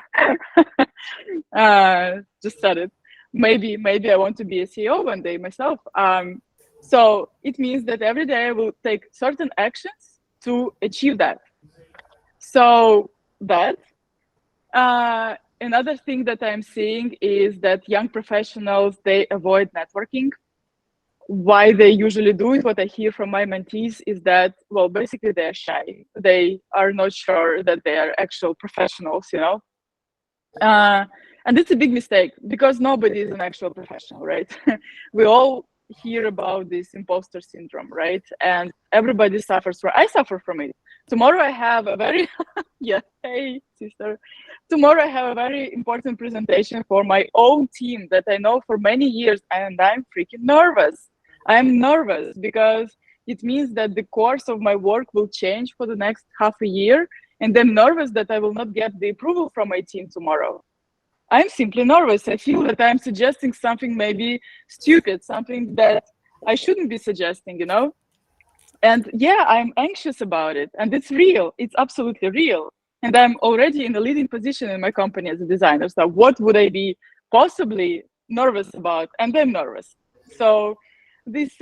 [SPEAKER 1] just said it. Maybe I want to be a CEO one day myself. So it means that every day I will take certain actions to achieve that. So that. Another thing that I'm seeing is that young professionals, they avoid networking. Why they usually do it, what I hear from my mentees is that, well, basically they're shy. They are not sure that they are actual professionals, and it's a big mistake, because nobody is an actual professional, right? We all hear about this imposter syndrome, right? And everybody suffers from. I suffer from it. Tomorrow I have a very hey sister. Tomorrow I have a very important presentation for my own team that I know for many years, and I'm freaking nervous. I'm nervous because it means that the course of my work will change for the next half a year, and I'm nervous that I will not get the approval from my team tomorrow. I'm simply nervous. I feel that I'm suggesting something maybe stupid, something that I shouldn't be suggesting, And yeah, I'm anxious about it. And it's real. It's absolutely real. And I'm already in a leading position in my company as a designer. So what would I be possibly nervous about? And I'm nervous. So this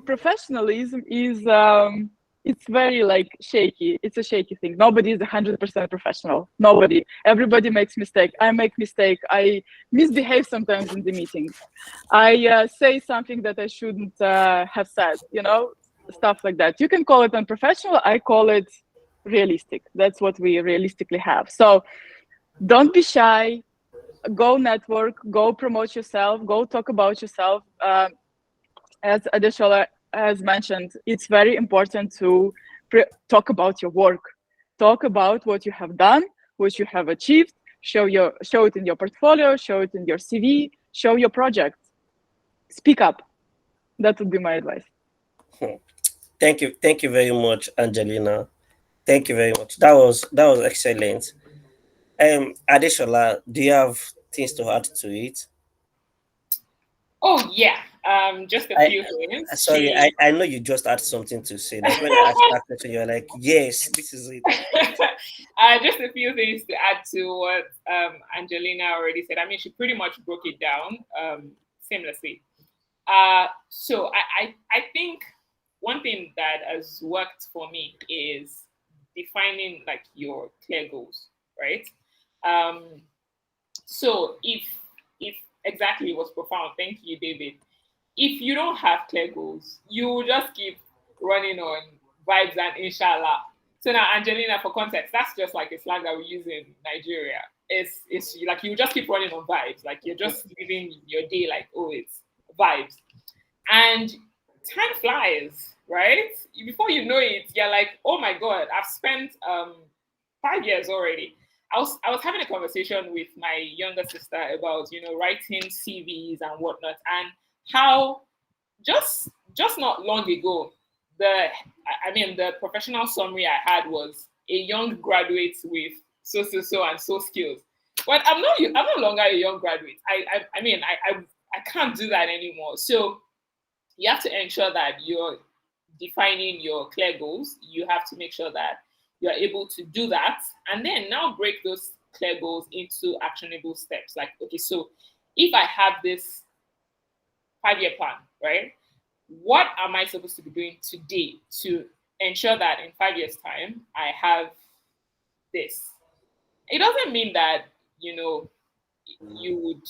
[SPEAKER 1] professionalism is it's very shaky. It's a shaky thing. Nobody is 100% professional. Nobody. Everybody makes mistake. I make mistake. I misbehave sometimes in the meetings. I say something that I shouldn't have said, stuff like that. You can call it unprofessional. I call it realistic. That's what we realistically have. So don't be shy. Go network. Go promote yourself. Go talk about yourself. As Adeshola has mentioned, it's very important to talk about your work. Talk about what you have done, what you have achieved. Show it in your portfolio. Show it in your CV. Show your project. Speak up. That would be my advice.
[SPEAKER 2] Thank you very much, Angelina. Thank you very much. That was excellent. Adeshola, do you have things to add to it?
[SPEAKER 3] Oh yeah, just a
[SPEAKER 2] I
[SPEAKER 3] few things.
[SPEAKER 2] sorry, I know you just had something to say. Like when I asked that question, you're like, yes, this is it.
[SPEAKER 3] Just a few things to add to what Angelina already said. I mean, she pretty much broke it down seamlessly. So I think one thing that has worked for me is defining like your clear goals, right? Um, so if exactly it was profound, thank you, David. If you don't have clear goals, you will just keep running on vibes and inshallah. So now, Angelina, for context, that's just like a slang that we use in Nigeria. It's like you just keep running on vibes, like you're just living your day like, oh, it's vibes, and time flies, right? Before you know it, you're like, oh my god, I've spent 5 years already. I was having a conversation with my younger sister about writing CVs and whatnot, and how just not long ago, the professional summary I had was a young graduate with so and so skills. But I'm no longer a young graduate. I can't do that anymore. So you have to ensure that you're defining your clear goals. You have to make sure that you're able to do that, and then now break those clear goals into actionable steps. Like, okay, so if I have this 5-year plan, right? What am I supposed to be doing today to ensure that in 5 years' time I have this? It doesn't mean that you would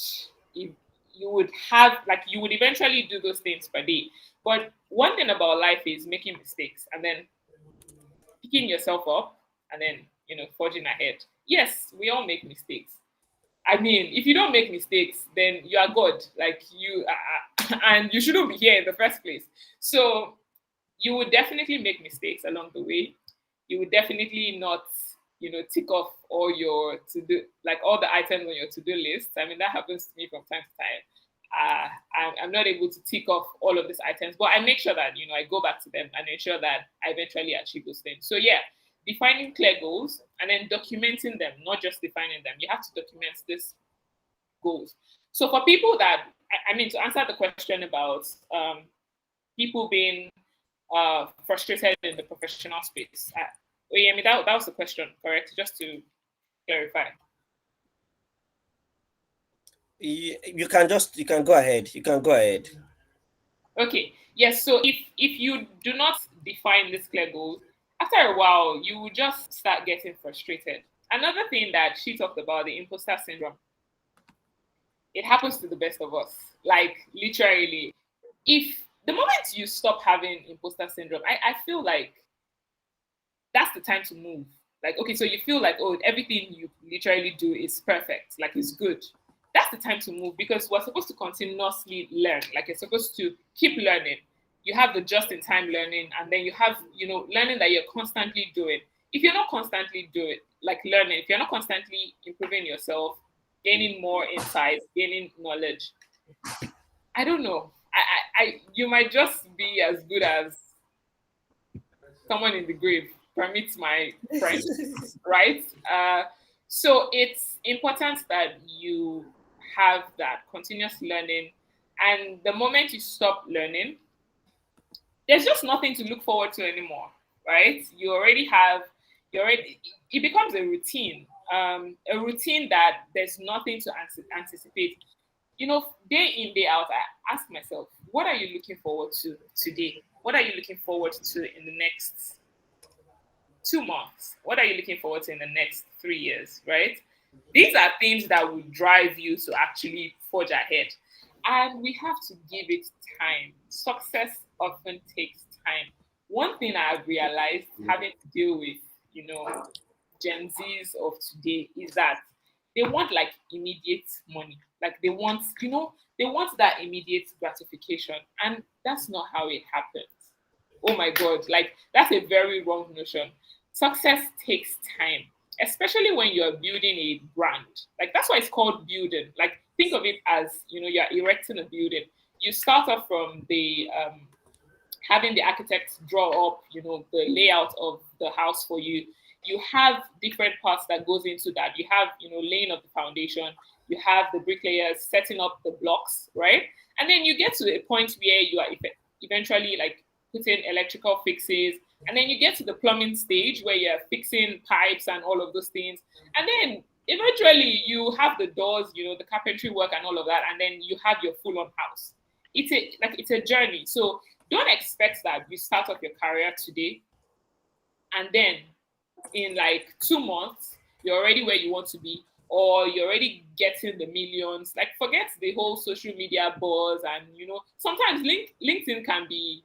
[SPEAKER 3] you would have like you would eventually do those things per day. But one thing about life is making mistakes and then picking yourself up and then forging ahead. Yes, we all make mistakes. I mean, if you don't make mistakes, then you are God. Like you, and you shouldn't be here in the first place. So you would definitely make mistakes along the way. You would definitely not, tick off all your to do, like all the items on your to do list. I mean, that happens to me from time to time. I'm not able to tick off all of these items, but I make sure that I go back to them and ensure that I eventually achieve those things. So yeah, defining clear goals and then documenting them, not just defining them. You have to document these goals. So for people that, I mean, to answer the question about people being frustrated in the professional space, I mean, that was the question, correct? Just to clarify.
[SPEAKER 2] You can go ahead. You can go ahead.
[SPEAKER 3] Okay. Yes. So if you do not define this clear goals, after a while you will just start getting frustrated. Another thing that she talked about, the imposter syndrome. It happens to the best of us. Like literally, if the moment you stop having imposter syndrome, I feel like that's the time to move. Like, okay, so you feel like, oh, everything you literally do is perfect, like it's good. That's the time to move because we're supposed to continuously learn. Like you're supposed to keep learning. You have the just in time learning, and then you have, learning that you're constantly doing. If you're not constantly doing, like learning, if you're not constantly improving yourself, gaining more insights, gaining knowledge, I don't know. You might just be as good as someone in the grave, permits my friend, right? So it's important that you have that continuous learning. And the moment you stop learning, there's just nothing to look forward to anymore, right? It becomes a routine that there's nothing to anticipate. Day in, day out, I ask myself, what are you looking forward to today? What are you looking forward to in the next 2 months? What are you looking forward to in the next 3 years, right? These are things that will drive you to actually forge ahead. And we have to give it time. Success often takes time. One thing I've realized having to deal with, Gen Zs of today is that they want like immediate money. Like they want, they want that immediate gratification. And that's not how it happens. Oh my God, like that's a very wrong notion. Success takes time, especially when you're building a brand. Like that's why it's called building. Like think of it as, you're erecting a building. You start off from the having the architects draw up, the layout of the house for you. you have different parts that goes into that. You have, laying of the foundation, you have the bricklayers setting up the blocks, right? And then you get to a point where you are eventually like putting electrical fixes, and then you get to the plumbing stage where you're fixing pipes and all of those things. And then eventually you have the doors, the carpentry work and all of that, and then you have your full-on house. It's a journey. So don't expect that you start off your career today and then in like 2 months you're already where you want to be, or you're already getting the millions. Like, forget the whole social media buzz. And sometimes LinkedIn can be,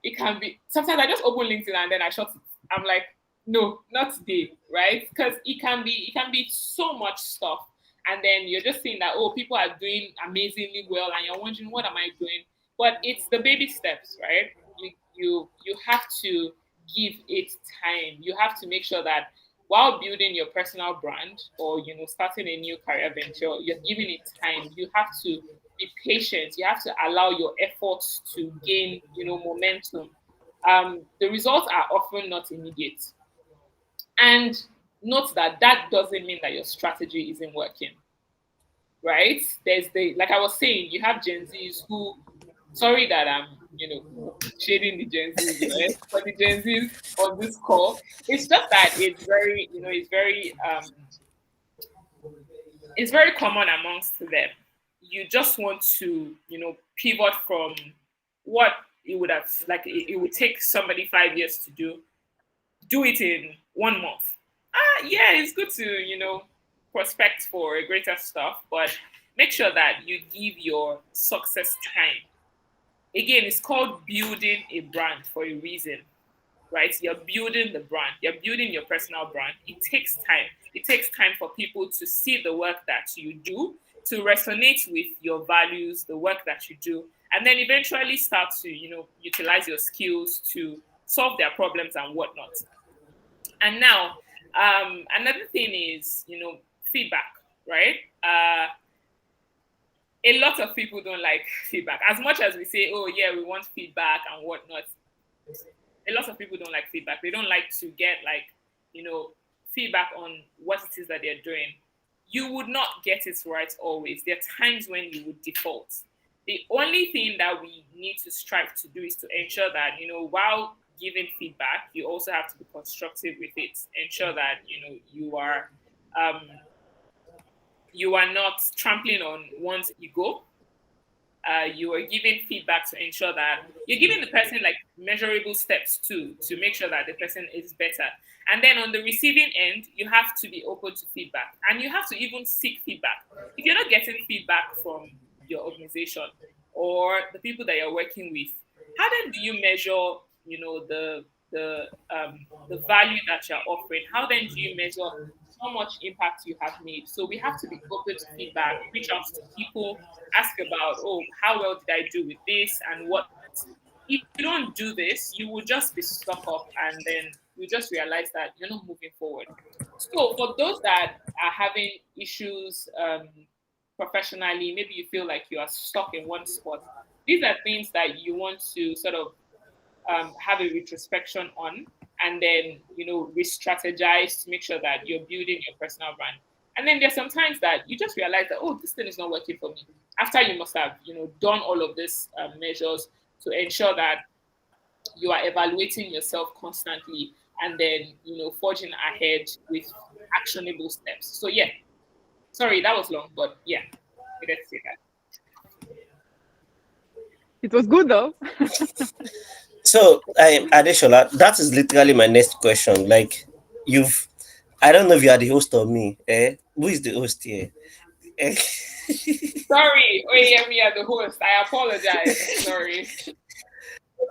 [SPEAKER 3] it can be, sometimes I just open LinkedIn and then I shut it. I'm like, no, not today, right? Because it can be so much stuff, and then you're just seeing that, oh, people are doing amazingly well, and you're wondering, what am I doing? But it's the baby steps, right? You have to give it time. You have to make sure that while building your personal brand, or starting a new career venture, you're giving it time. You have to be patient. You have to allow your efforts to gain momentum. The results are often not immediate, and note that doesn't mean that your strategy isn't working, right? There's like I was saying, you have Gen Zs who, sorry that I'm shading the Gen Zs, but the Gen Zs on this call, it's just that it's very common amongst them. You just want to pivot from what it would have, like, it would take somebody 5 years to do it in 1 month. Yeah, it's good to prospect for greater stuff, but make sure that you give your success time. Again, it's called building a brand for a reason, right? You're building the brand, you're building your personal brand. It takes time. It takes time for people to see the work that you do, to resonate with your values, the work that you do, and then eventually start to utilize your skills to solve their problems and whatnot. And now, another thing is feedback, right? A lot of people don't like feedback. As much as we say, oh yeah, we want feedback and whatnot, a lot of people don't like feedback. They don't like to get feedback on what it is that they're doing. You would not get it right always. There are times when you would default. The only thing that we need to strive to do is to ensure that while giving feedback, you also have to be constructive with it. Ensure that you are not trampling on one's ego. You are giving feedback to ensure that you're giving the person like measurable steps too, to make sure that the person is better. And then on the receiving end, you have to be open to feedback, and you have to even seek feedback. If you're not getting feedback from your organization or the people that you're working with, how then do you measure the value that you're offering? How then do you measure how much impact you have made? So we have to be open to feedback, reach out to people, ask about, oh, how well did I do with this and what. If you don't do this, you will just be stuck up, and then you just realize that you're not moving forward. So for those that are having issues professionally, maybe you feel like you are stuck in one spot, these are things that you want to sort of have a retrospection on, and then re-strategize to make sure that you're building your personal brand. And then there's sometimes that you just realize that, oh, this thing is not working for me, after you must have done all of these measures to ensure that you are evaluating yourself constantly, and then forging ahead with actionable steps. So yeah, sorry, that was long, but yeah, let's say that.
[SPEAKER 1] It was good though.
[SPEAKER 2] So, Adeshola, that is literally my next question. Like, I don't know if you are the host or me. Who is the host here?
[SPEAKER 3] Sorry, we are the host. I apologize. Sorry.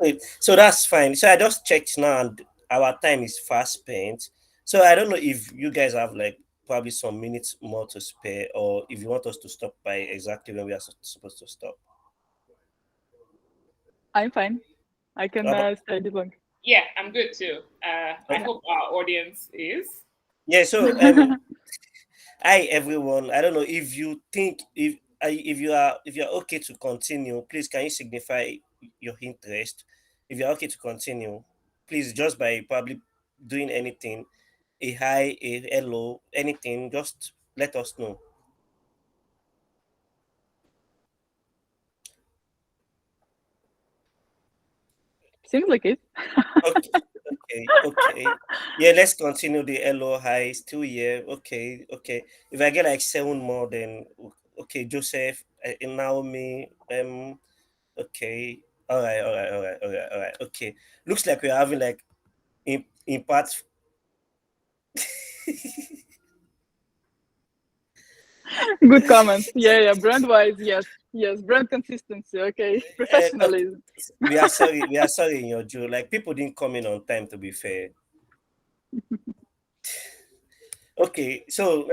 [SPEAKER 2] Okay, so that's fine. So I just checked now, and our time is fast spent. So I don't know if you guys have like probably some minutes more to spare, or if you want us to stop by exactly when we are supposed to stop.
[SPEAKER 1] I'm fine. I can
[SPEAKER 2] How about-
[SPEAKER 1] stay a bit long.
[SPEAKER 3] Yeah, I'm good too. I hope our audience is.
[SPEAKER 2] Yeah. So hi everyone. I don't know if you think if you're okay to continue, please can you signify your interest? If you're okay to continue, please, just by probably doing anything, a hi, a hello, anything, just let us know.
[SPEAKER 1] Seems like it.
[SPEAKER 2] Okay, okay. Yeah, let's continue the hello, hi, still here. Okay, okay. If I get like seven more, then okay, Joseph, Naomi, okay. All right, all right, all right, all right, all right. Okay. Looks like we're having like in part.
[SPEAKER 1] Good comments. Yeah, yeah. Brand wise, yes, yes. Brand consistency. Okay.
[SPEAKER 2] Okay,
[SPEAKER 1] Professionalism.
[SPEAKER 2] we are sorry. We are sorry in your Joe. Like people didn't come in on time. To be fair. Okay, so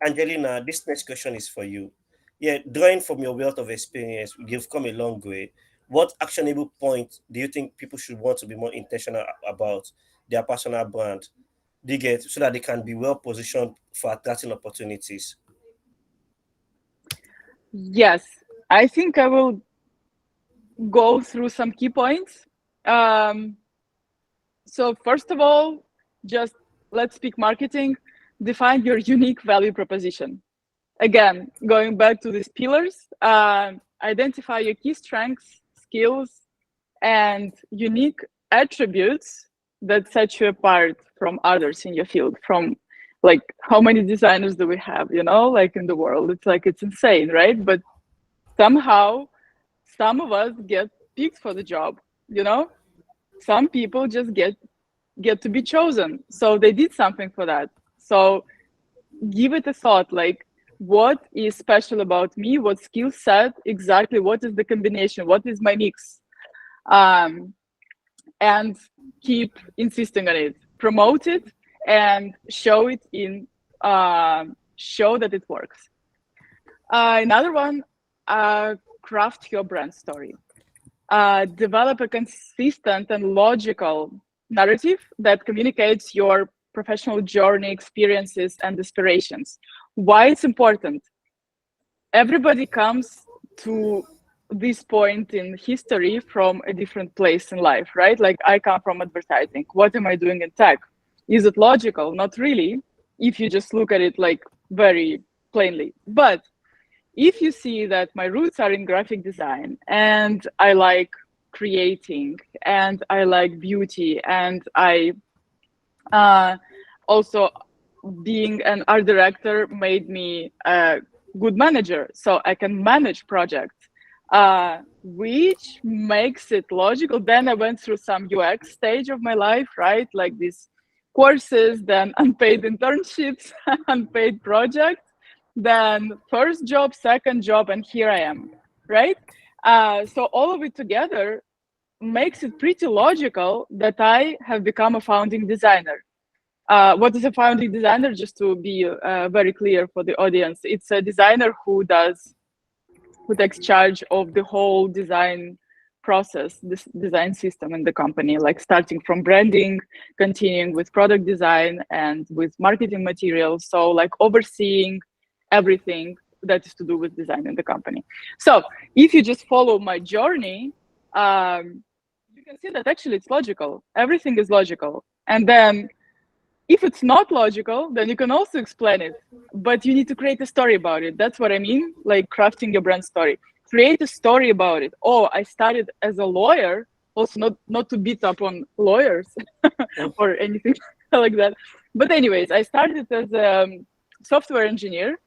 [SPEAKER 2] Angelina, this next question is for you. Yeah, drawing from your wealth of experience, you've come a long way. What actionable point do you think people should want to be more intentional about their personal brand? Do you get so that they can be well positioned for attracting opportunities?
[SPEAKER 1] Yes, I think I will go through some key points. Um, so first of all, just let's speak marketing. Define your unique value proposition. Again, going back to these pillars, identify your key strengths, skills, and unique attributes that set you apart from others in your field. From like how many designers do we have, like in the world? It's like it's insane, right? But somehow some of us get picked for the job, you know? Some people just get to be chosen. So they did something for that. So give it a thought, like what is special about me, what skill set exactly, what is the combination, what is my mix, and keep insisting on it, promote it, and show it in show that it works. Another one, craft your brand story. Develop a consistent and logical narrative that communicates your professional journey, experiences, and aspirations. Why it's important? Everybody comes to this point in history from a different place in life, right? Like I come from advertising. What am I doing in tech? Is it logical? Not really, if you just look at it like very plainly. But if you see that my roots are in graphic design and I like creating and I like beauty and I also being an art director made me a good manager, so I can manage projects, which makes it logical. Then I went through some UX stage of my life, right? Like these courses, then unpaid internships, unpaid projects, then first job, second job, and here I am, right? So all of it together makes it pretty logical that I have become a founding designer. What is a founding designer? Just to be very clear for the audience, it's a designer who takes charge of the whole design process, this design system in the company, like starting from branding, continuing with product design and with marketing materials. So like overseeing everything that is to do with design in the company. So if you just follow my journey, you can see that actually it's logical. Everything is logical. And then if it's not logical, then you can also explain it, but you need to create a story about it. That's what I mean, like crafting your brand story. Create a story about it. Oh, I started as a lawyer, also not to beat up on lawyers or anything like that. But anyways, I started as a software engineer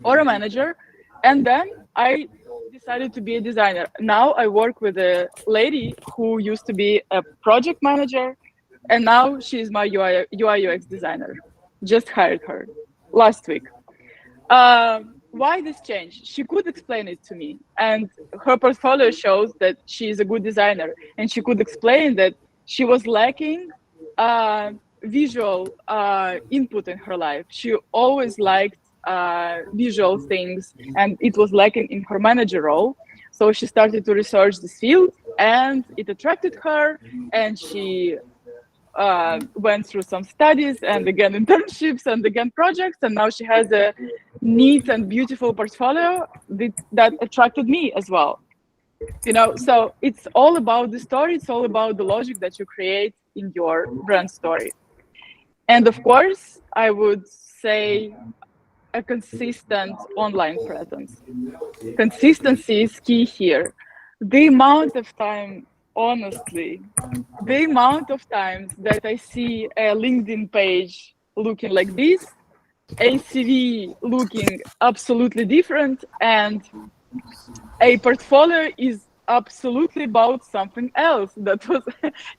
[SPEAKER 1] or a manager, and then I decided to be a designer. Now I work with a lady who used to be a project manager, and now she's my UI UX designer. Just hired her last week. Why this change? She could explain it to me, and her portfolio shows that she is a good designer, and she could explain that she was lacking visual input in her life. She always liked visual things, and it was lacking in her manager role. So she started to research this field, and it attracted her, and she went through some studies and again internships and again projects, and now she has a neat and beautiful portfolio that attracted me as well. So it's all about the story. It's all about the logic that you create in your brand story. And of course, I would say a consistent online presence. Consistency is key here. The amount of time, honestly, the amount of times that I see a LinkedIn page looking like this, a CV looking absolutely different, and a portfolio is absolutely about something else that was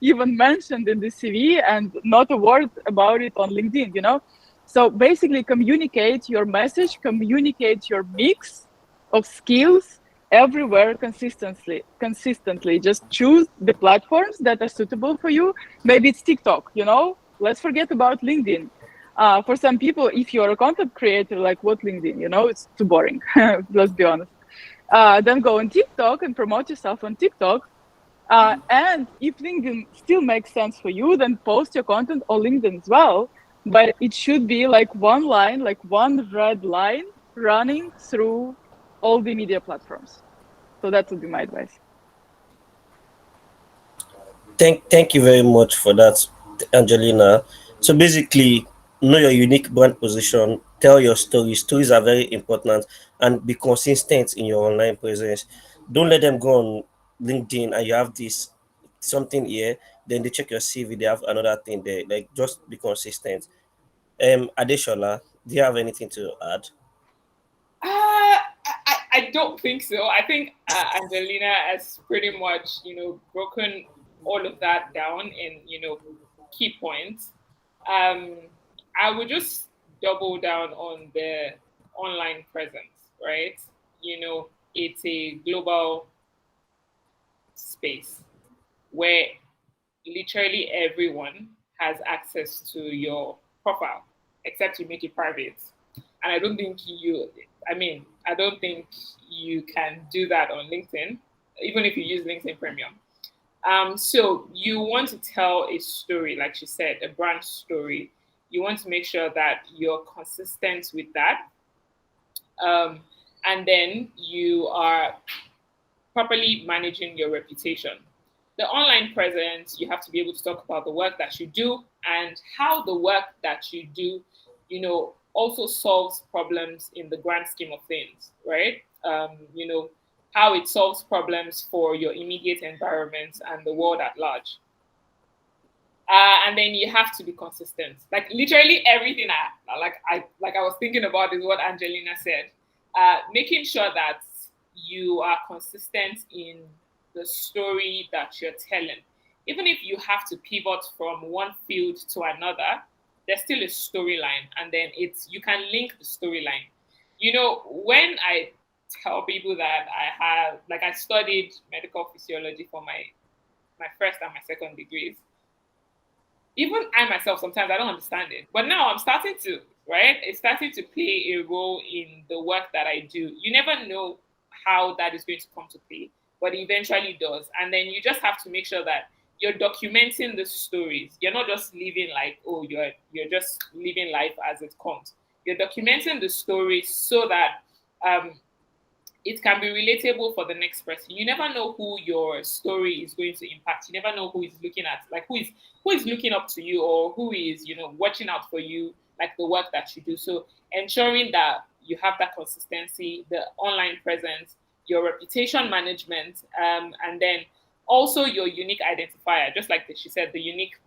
[SPEAKER 1] even mentioned in the CV and not a word about it on LinkedIn. So basically communicate your message, communicate your mix of skills everywhere consistently. Just choose the platforms that are suitable for you. Maybe it's TikTok. Let's forget about LinkedIn. For some people, if you're a content creator, like what LinkedIn, it's too boring. Let's be honest. Then go on TikTok and promote yourself on TikTok. And if LinkedIn still makes sense for you, then post your content on LinkedIn as well. But it should be like one line, like one red line running through all the media platforms. So that would be my advice.
[SPEAKER 2] Thank you very much for that, Angelina. So basically, know your unique brand position, tell your story. Stories are very important, and be consistent in your online presence. Don't let them go on LinkedIn and you have this something here, then they check your CV, they have another thing there. Like just be consistent. Adeshola, do you have anything to add?
[SPEAKER 3] I don't think so. I think Angelina has pretty much, broken all of that down in, key points. Um, I would just double down on the online presence, right? It's a global space where literally everyone has access to your profile, except you make it private. And I don't think you can do that on LinkedIn, even if you use LinkedIn Premium. So you want to tell a story, like she said, a brand story. You want to make sure that you're consistent with that. Um, and then you are properly managing your reputation. The online presence, you have to be able to talk about the work that you do and how the work that you do, also solves problems in the grand scheme of things, right? How it solves problems for your immediate environment and the world at large. And then you have to be consistent. Like literally everything I was thinking about is what Angelina said. Making sure that you are consistent in the story that you're telling. Even if you have to pivot from one field to another, there's still a storyline, and then you can link the storyline. When I tell people that I studied medical physiology for my first and my second degrees, even I myself sometimes I don't understand it. But now I'm starting to, right? It's starting to play a role in the work that I do. You never know how that is going to come to play, but it eventually does. And then you just have to make sure that you're documenting the stories. You're not just living like, oh, you're just living life as it comes. You're documenting the stories so that it can be relatable for the next person. You never know who your story is going to impact. You never know who is looking at, like who is looking up to you, or who is, watching out for you, like the work that you do. So ensuring that you have that consistency, the online presence, your reputation management, and then also your unique identifier, just like she said, the unique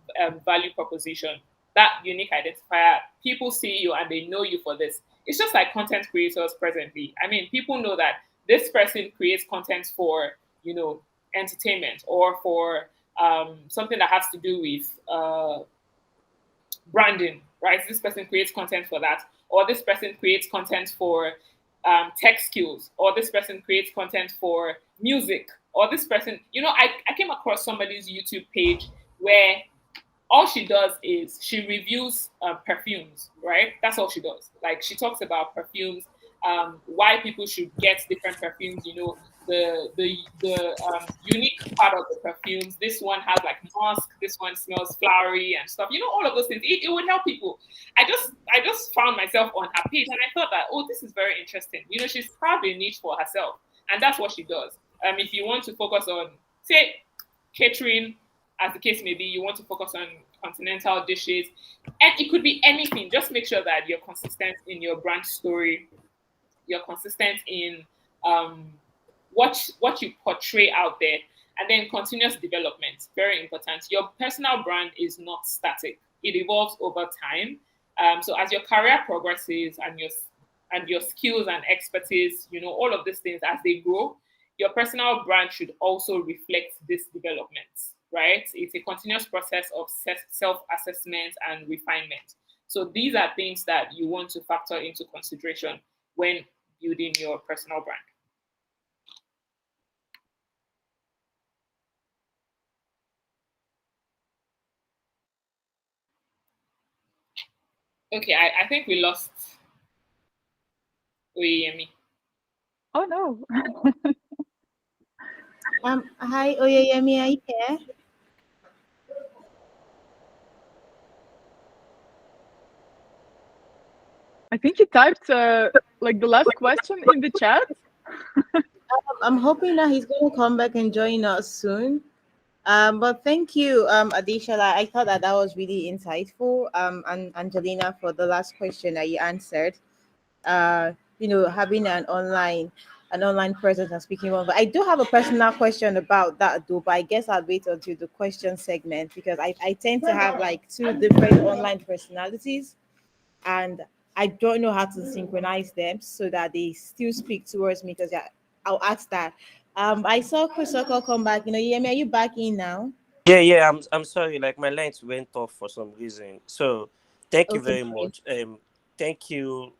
[SPEAKER 3] value proposition, that unique identifier, people see you and they know you for this. It's just like content creators presently. I mean, people know that this person creates content for, entertainment, or for something that has to do with branding, right? This person creates content for that, or this person creates content for tech skills, or this person creates content for music, or this person, I came across somebody's YouTube page where all she does is she reviews perfumes, right? That's all she does. Like she talks about perfumes, why people should get different perfumes. The unique part of the perfumes. This one has like musk. This one smells flowery and stuff. All of those things. It would help people. I just found myself on her page and I thought that, oh, this is very interesting. She's probably a niche for herself, and that's what she does. If you want to focus on, say, catering, as the case may be, you want to focus on continental dishes, and it could be anything. Just make sure that you're consistent in your brand story, you're consistent in what you portray out there, and then continuous development, very important. Your personal brand is not static; it evolves over time. So as your career progresses and your skills and expertise, all of these things as they grow, your personal brand should also reflect this development, right? It's a continuous process of self-assessment and refinement. So these are things that you want to factor into consideration when building your personal brand. Okay, I think we lost Oyemi.
[SPEAKER 1] Oh no.
[SPEAKER 4] Hi, Oyeyemi, are you here?
[SPEAKER 1] I think he typed like the last question in the chat.
[SPEAKER 4] I'm hoping that he's going to come back and join us soon. But thank you, Adishala. I thought that was really insightful. And Angelina, for the last question that you answered. Having an online presence and speaking one. But I do have a personal question about that, though. But I guess I'll wait until the question segment because I tend to have like two different online personalities, and I don't know how to synchronize them so that they still speak towards me. Because I'll ask that. I saw Chris Oko come back. Yemi, are you back in now?
[SPEAKER 2] Yeah. I'm sorry. Like my lines went off for some reason. So thank you
[SPEAKER 4] Okay,
[SPEAKER 2] very
[SPEAKER 4] great.
[SPEAKER 2] much. Thank you,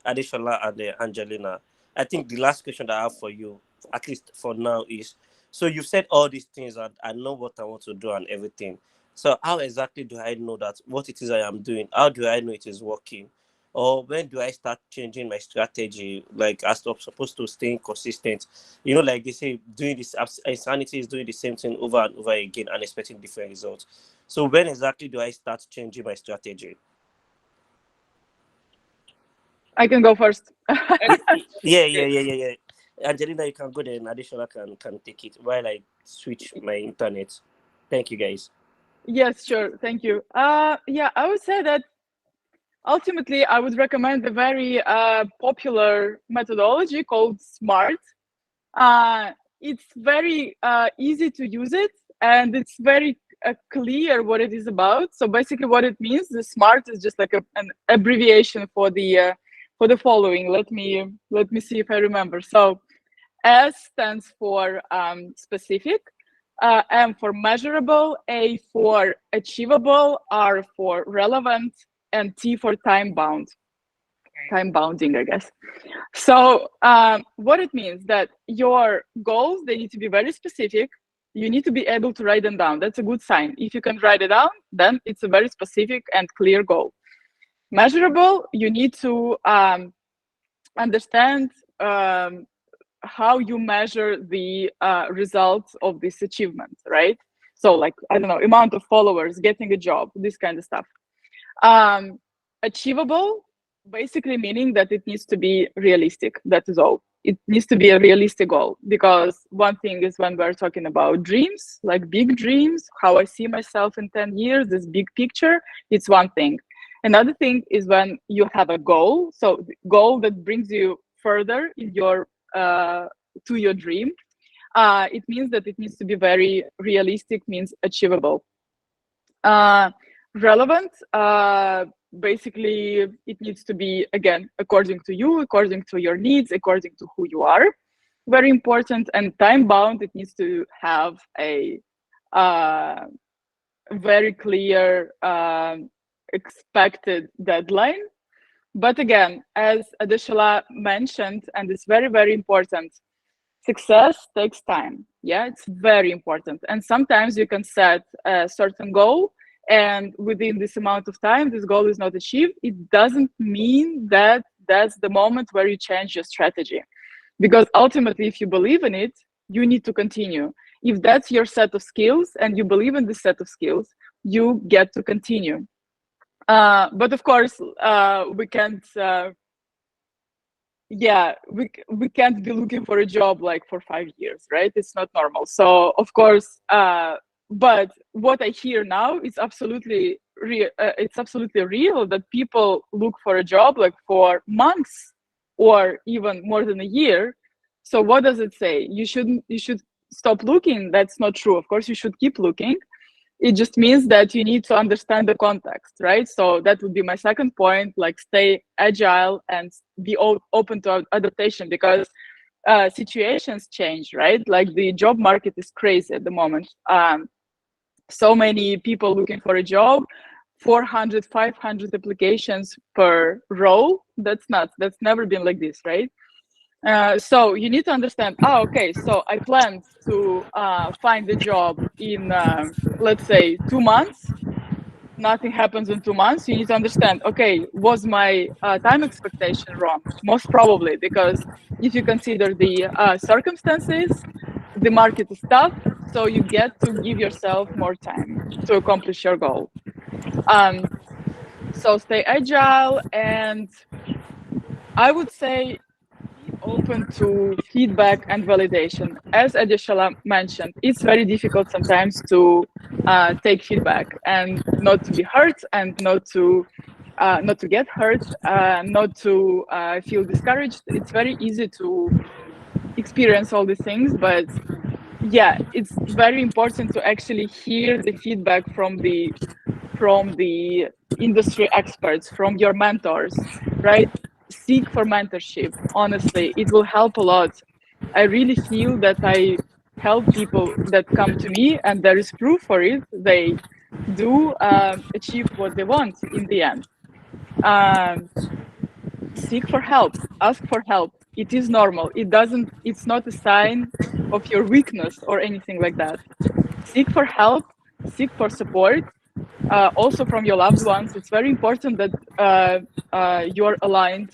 [SPEAKER 2] Adeshola and Angelina. I think the last question that I have for you, at least for now, is so you've said all these things and I know what I want to do and everything. So how exactly do I know that what it is I am doing? How do I know it is working? Or when do I start changing my strategy? Like as I'm supposed to staying consistent. Like they say, doing this insanity is doing the same thing over and over again and expecting different results. So when exactly do I start changing my strategy?
[SPEAKER 1] I can go first.
[SPEAKER 2] Yeah. Angelina, you can go there and Additional can take it while I switch my internet. Thank you guys.
[SPEAKER 1] Yes, sure. Thank you. Yeah, I would say that ultimately I would recommend a very popular methodology called SMART. It's very easy to use it, and it's very clear what it is about. So basically, what it means, the SMART is just like an abbreviation for the following. Let me see if I remember. So S stands for specific, M for measurable, A for achievable, R for relevant, and T for time bound. Time bounding, I guess. So what it means that your goals, they need to be very specific. You need to be able to write them down. That's a good sign. If you can write it down, then it's a very specific and clear goal. Measurable, you need to understand how you measure the results of this achievement, right? So like, I don't know, amount of followers, getting a job, this kind of stuff. Achievable, basically meaning that it needs to be realistic. That is all. It needs to be a realistic goal, because one thing is when we're talking about dreams, like big dreams, how I see myself in 10 years, this big picture, it's one thing. Another thing is when you have a goal, so goal that brings you further in your to your dream. It means that it needs to be very realistic, means achievable. Relevant, basically it needs to be, again, according to you, according to your needs, according to who you are. Very important. And time bound, it needs to have a very clear expected deadline. But again, as Adeshala mentioned, and it's very, very important, success takes time. Yeah, it's very important. And sometimes you can set a certain goal, and within this amount of time, this goal is not achieved. It doesn't mean that that's the moment where you change your strategy. Because ultimately, if you believe in it, you need to continue. If that's your set of skills and you believe in this set of skills, you get to continue. But of course, we can't yeah, we can't be looking for a job like for 5 years, right? It's not normal. So of course, but what I hear now is absolutely real. It's absolutely real that people look for a job like for months or even more than a year. So what does it say? You should stop looking. That's not true. Of course, you should keep looking. It just means that you need to understand the context, right? So that would be my second point, like stay agile and be open to adaptation, because situations change, right? Like the job market is crazy at the moment. So many people looking for a job, 400, 500 applications per role. That's nuts. That's never been like this, right? So you need to understand, okay, so I planned to find a job in, let's say, 2 months. Nothing happens in 2 months. You need to understand, okay, was my time expectation wrong? Most probably, because if you consider the circumstances, the market is tough, so you get to give yourself more time to accomplish your goal. So stay agile, and I would say be open to feedback and validation. As Adishala mentioned, it's very difficult sometimes to take feedback and not to be hurt and not to get hurt, not to feel discouraged. It's very easy to experience all these things, but yeah, it's very important to actually hear the feedback from the industry experts, from your mentors, right? Seek for mentorship. Honestly, it will help a lot. I really feel that I help people that come to me, and there is proof for it. They do achieve what they want in the end. Um, Seek for help. Ask for help. It is normal. It's not a sign of your weakness or anything like that. Seek for help. Seek for support, also from your loved ones. It's very important that you're aligned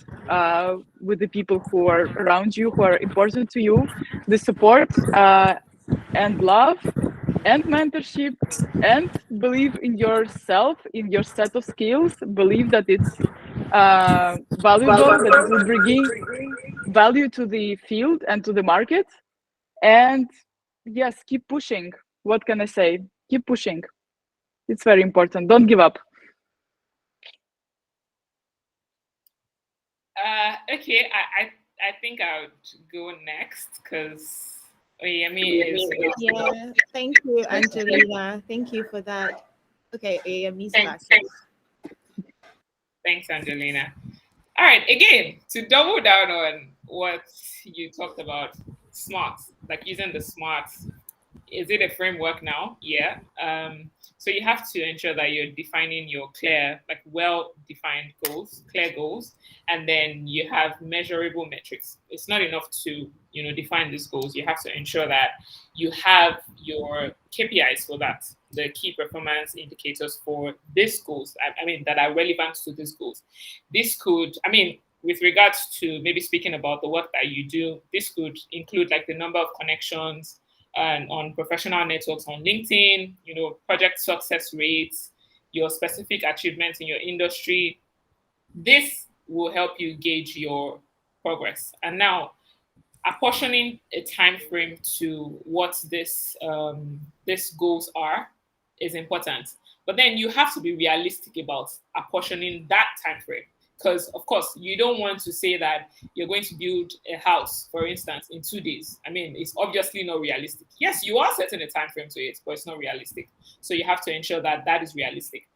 [SPEAKER 1] with the people who are around you, who are important to you. The support and love and mentorship, and believe in yourself, in your set of skills. Believe that it's valuable, that it will bring value to the field and to the market. And yes, keep pushing. What can I say? Keep pushing. It's very important. Don't give up.
[SPEAKER 3] Okay, I think I would go next because Oyemi is.
[SPEAKER 4] Yeah, thank you, Angelina. Thank you for that. Okay, Oyemi's back.
[SPEAKER 3] Thanks, Angelina. All right, again, to double down on what you talked about, SMART, like using the SMART. Is it a framework now? Yeah. So you have to ensure that you're defining your clear, like well-defined goals, clear goals, and then you have measurable metrics. It's not enough to, define these goals. You have to ensure that you have your KPIs for that, the key performance indicators for these goals. I mean, that are relevant to these goals. This could, with regards to maybe speaking about the work that you do, this could include like the number of connections and on professional networks on LinkedIn, project success rates, your specific achievements in your industry. This will help you gauge your progress. And now, apportioning a time frame to what these goals are is important. But then you have to be realistic about apportioning that time frame. Because, of course, you don't want to say that you're going to build a house, for instance, in 2 days. It's obviously not realistic. Yes, you are setting a time frame to it, but it's not realistic. So you have to ensure that that is realistic.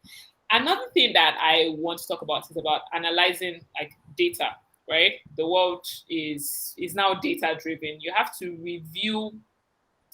[SPEAKER 3] Another thing that I want to talk about is about analyzing like data, right? The world is now data driven. You have to review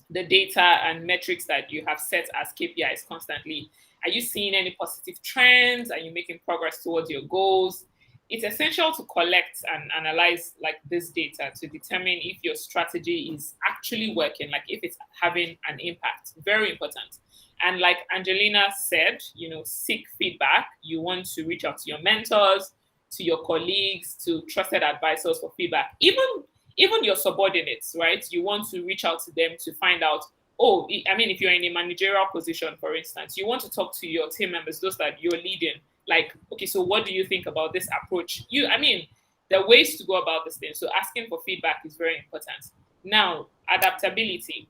[SPEAKER 3] the data and metrics that you have set as KPIs constantly. Are you seeing any positive trends? Are you making progress towards your goals? It's essential to collect and analyze like this data to determine if your strategy is actually working, like if it's having an impact. Very important. And like Angelina said, seek feedback. You want to reach out to your mentors, to your colleagues, to trusted advisors for feedback. Even your subordinates, right? You want to reach out to them to find out, if you're in a managerial position, for instance, you want to talk to your team members, those that you're leading, like, okay, so what do you think about this approach? there are ways to go about this thing. So asking for feedback is very important. Now, adaptability,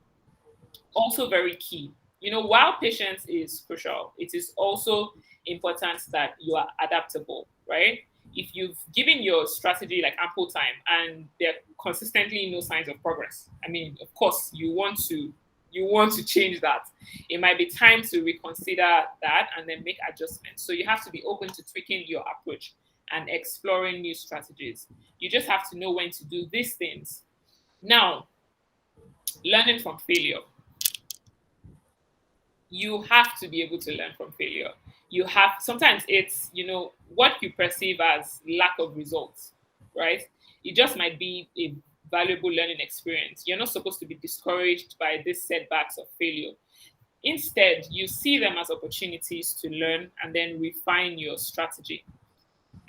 [SPEAKER 3] also very key. While patience is crucial, it is also important that you are adaptable, right? If you've given your strategy like ample time and there are consistently no signs of progress, I mean, of course, you want to change that. It might be time to reconsider that and then make adjustments. So you have to be open to tweaking your approach and exploring new strategies. You just have to know when to do these things. Now, learning from failure. You have to be able to learn from failure. Sometimes it's, what you perceive as lack of results, right? It just might be a valuable learning experience. You're not supposed to be discouraged by these setbacks of failure. Instead, you see them as opportunities to learn and then refine your strategy.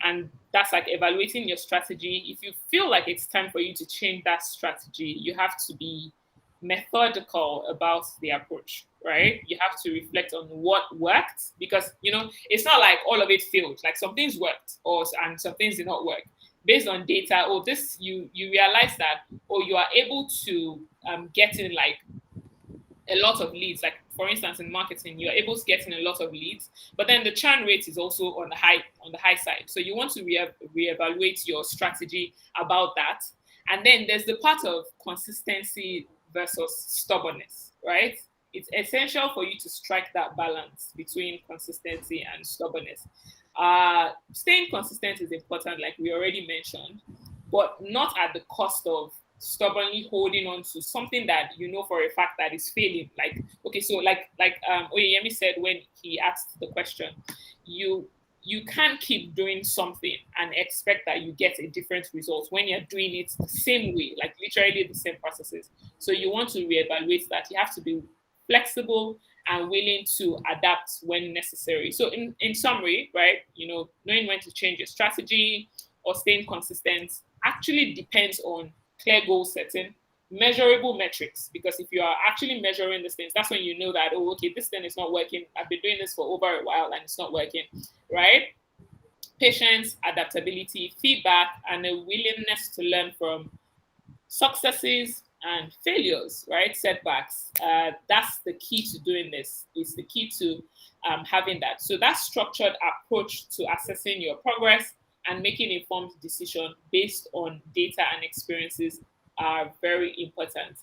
[SPEAKER 3] And that's like evaluating your strategy. If you feel like it's time for you to change that strategy, you have to be methodical about the approach, right? You have to reflect on what worked, because it's not like all of it failed. Like some things worked, and some things did not work. Based on data, or this you realize that, or you are able to get in like a lot of leads. Like for instance, in marketing, you're able to get in a lot of leads, but then the churn rate is also on the high side. So you want to reevaluate your strategy about that. And then there's the part of consistency versus stubbornness, right? It's essential for you to strike that balance between consistency and stubbornness. Staying consistent is important, like we already mentioned, but not at the cost of stubbornly holding on to something that you know for a fact that is failing. Like, okay, so like Oyeyemi said when he asked the question, you can't keep doing something and expect that you get a different result when you're doing it the same way, like literally the same processes. So you want to reevaluate that. You have to be flexible and willing to adapt when necessary. So in summary, right, knowing when to change your strategy or staying consistent actually depends on clear goal setting, measurable metrics, because if you are actually measuring these things, that's when you know that, oh, okay, this thing is not working. I've been doing this for over a while and it's not working, right? Patience, adaptability, feedback, and a willingness to learn from successes and failures, right? Setbacks. That's the key to doing this. It's the key to having that. So that structured approach to assessing your progress and making informed decisions based on data and experiences are very important.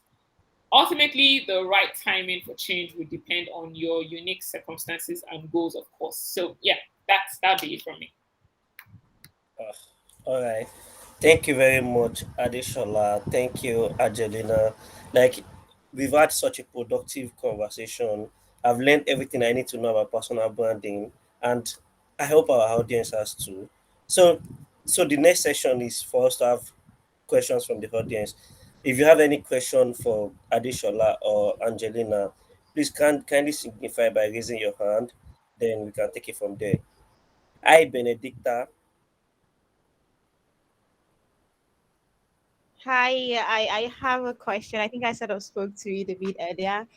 [SPEAKER 3] Ultimately, the right timing for change will depend on your unique circumstances and goals, of course. So yeah, that'd be it from me.
[SPEAKER 2] Uh, all right. Thank you very much, Adeshola. Thank you, Angelina. Like, we've had such a productive conversation. I've learned everything I need to know about personal branding, and I hope our audience has too. So, so the next session is for us to have questions from the audience. If you have any question for Adeshola or Angelina, please kindly signify by raising your hand. Then we can take it from there. Hi, Benedicta.
[SPEAKER 4] Hi, I have a question. I think I sort of spoke to you a bit earlier.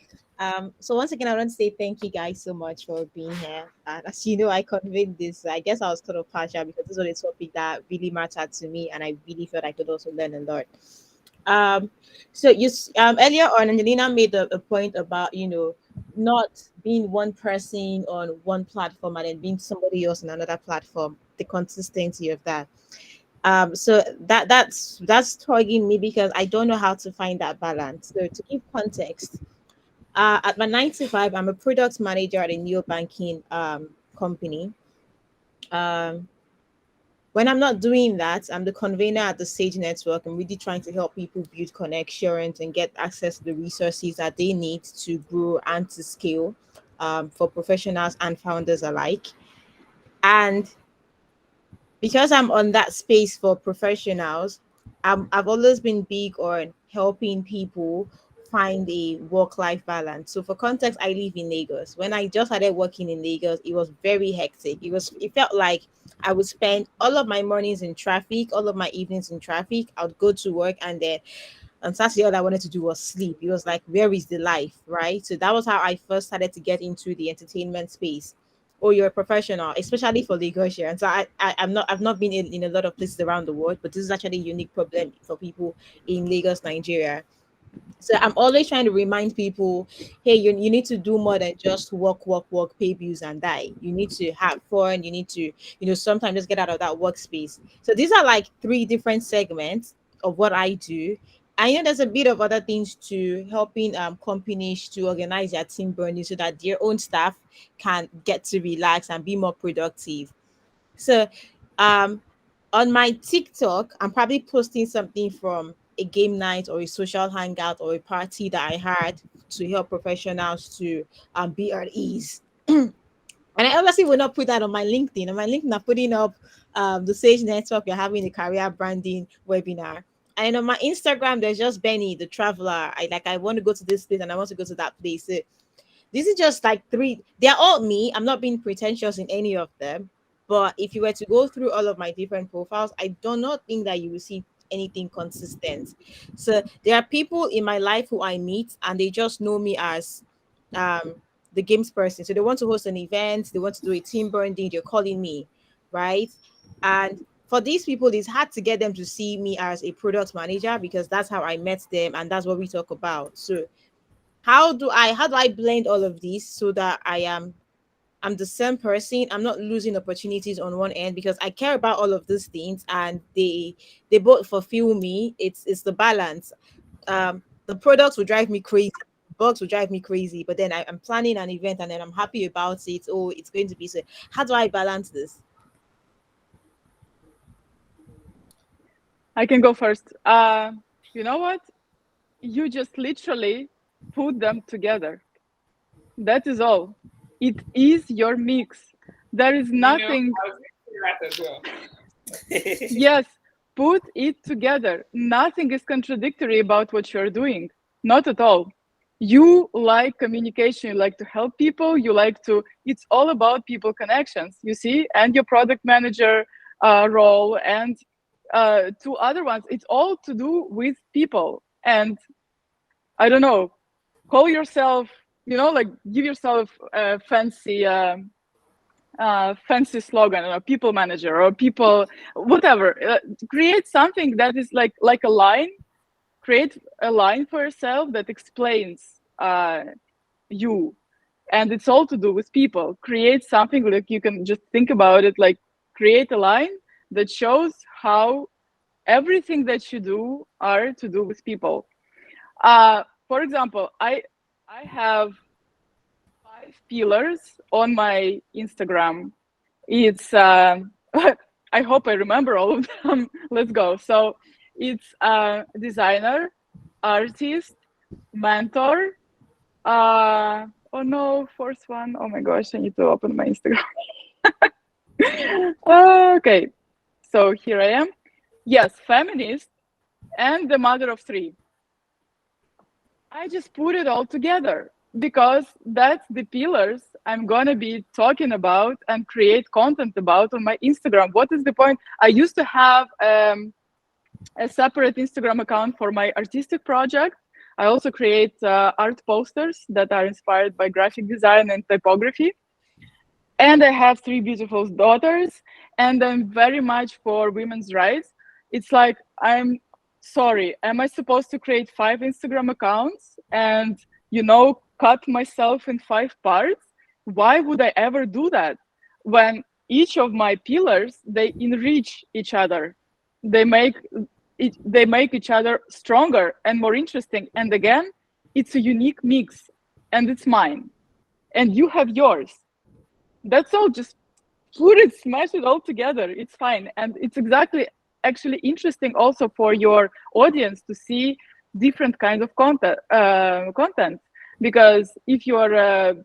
[SPEAKER 4] So once again, I want to say thank you guys so much for being here. And as you know, I conveyed this. I guess I was kind of partial because this was a topic that really mattered to me, and I really felt I could also learn a lot. Um, so earlier on, Angelina made a point about not being one person on one platform and then being somebody else on another platform. The consistency of that. So that's tugging me because I don't know how to find that balance. So to give context, at my 9 to 5, I'm a product manager at a neobanking company. Um, when I'm not doing that, I'm the convener at the Sage Network. I'm really trying to help people build connections and get access to the resources that they need to grow and to scale, for professionals and founders alike. And because I'm on that space for professionals, I've always been big on helping people find a work-life balance. So for context, I live in Lagos. When I just started working in Lagos, it was very hectic. It felt like I would spend all of my mornings in traffic, all of my evenings in traffic. I would go to work, and then on Saturday all I wanted to do was sleep. It was like, where is the life, right? So that was how I first started to get into the entertainment space. or you're a professional, especially for Lagosians. So I've not been in a lot of places around the world, but this is actually a unique problem for people in Lagos, Nigeria. So I'm always trying to remind people, hey, you need to do more than just work, pay bills and die. You need to have fun. You need to, sometimes just get out of that workspace. So these are like three different segments of what I do. I know there's a bit of other things to helping companies to organize their team burning so that their own staff can get to relax and be more productive. So um on my TikTok, I'm probably posting something from a game night or a social hangout or a party that I had to help professionals to be at ease. And I obviously will not put that on my LinkedIn. On my LinkedIn, I'm putting up the Sage Network. We're having a career branding webinar. And on my Instagram, there's just Benny, the traveler. I want to go to this place and I want to go to that place. So this is just like three. They're all me. I'm not being pretentious in any of them. But if you were to go through all of my different profiles, I do not think that you will see anything consistent. So there are people in my life who I meet and they just know me as um the games person. So they want to host an event, they want to do a team bonding, they're calling me, right? And for these people, it's hard to get them to see me as a product manager because that's how I met them and that's what we talk about. So how do I blend all of these so that I'm the same person. I'm not losing opportunities on one end because I care about all of these things and they both fulfill me. It's the balance. The products will drive me crazy. Bugs will drive me crazy, but then I'm planning an event and then I'm happy about it. Oh, it's going to be so. How do I balance this?
[SPEAKER 1] I can go first. You know what? You just literally put them together. That is all. It is your mix. There is nothing.
[SPEAKER 3] I was thinking that as well.
[SPEAKER 1] Yes, put it together. Nothing is contradictory about what you're doing. Not at all. You like communication, you like to help people, it's all about people connections, you see, and your product manager role and two other ones. It's all to do with people. And I don't know, call yourself, like give yourself a fancy slogan, or people manager, or people, whatever. Create something that is like a line. Create a line for yourself that explains you, and it's all to do with people. Create something like you can just think about it, like create a line that shows how everything that you do are to do with people. For example, I have 5 pillars on my Instagram. It's I hope I remember all of them. Let's go. So it's designer, artist, mentor. Oh no, fourth one. Oh my gosh, I need to open my Instagram. Okay, so here I am. Yes, feminist and the mother of 3. I just put it all together because that's the pillars I'm gonna be talking about and create content about on my Instagram. What is the point? I used to have a separate Instagram account for my artistic project. I also create art posters that are inspired by graphic design and typography. And I have 3 beautiful daughters, and I'm very much for women's rights. It's like, I'm sorry, am I supposed to create 5 Instagram accounts and, cut myself in 5 parts? Why would I ever do that when each of my pillars, they enrich each other? They make each other stronger and more interesting. And again, it's a unique mix, and it's mine, and you have yours. That's all. Just put it, smash it all together. It's fine. And it's exactly actually interesting also for your audience to see different kinds of content. Because if you are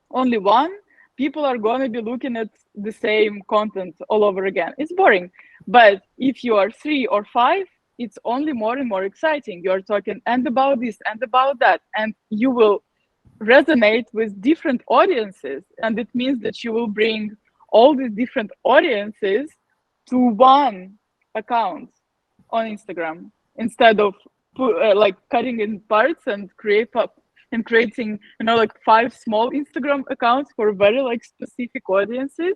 [SPEAKER 1] only one, people are going to be looking at the same content all over again. It's boring. But if you are 3 or 5, it's only more and more exciting. You're talking and about this and about that, and you will resonate with different audiences. And it means that you will bring all these different audiences to one account on Instagram instead of like cutting in parts and create and creating, like 5 small Instagram accounts for very like specific audiences,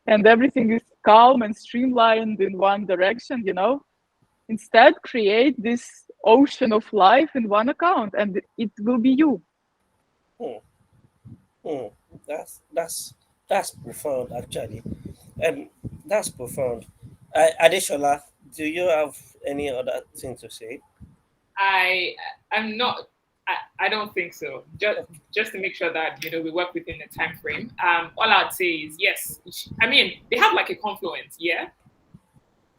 [SPEAKER 1] and everything is calm and streamlined in one direction. Instead, create this ocean of life in one account, and it will be you.
[SPEAKER 2] Hmm. Hmm. That's profound, actually. Um, that's profound. Adeshola, do you have any other thing to say?
[SPEAKER 3] I I'm not. I don't think so. Just to make sure that we work within the time frame. All I'd say is yes. I mean, they have like a confluence. Yeah,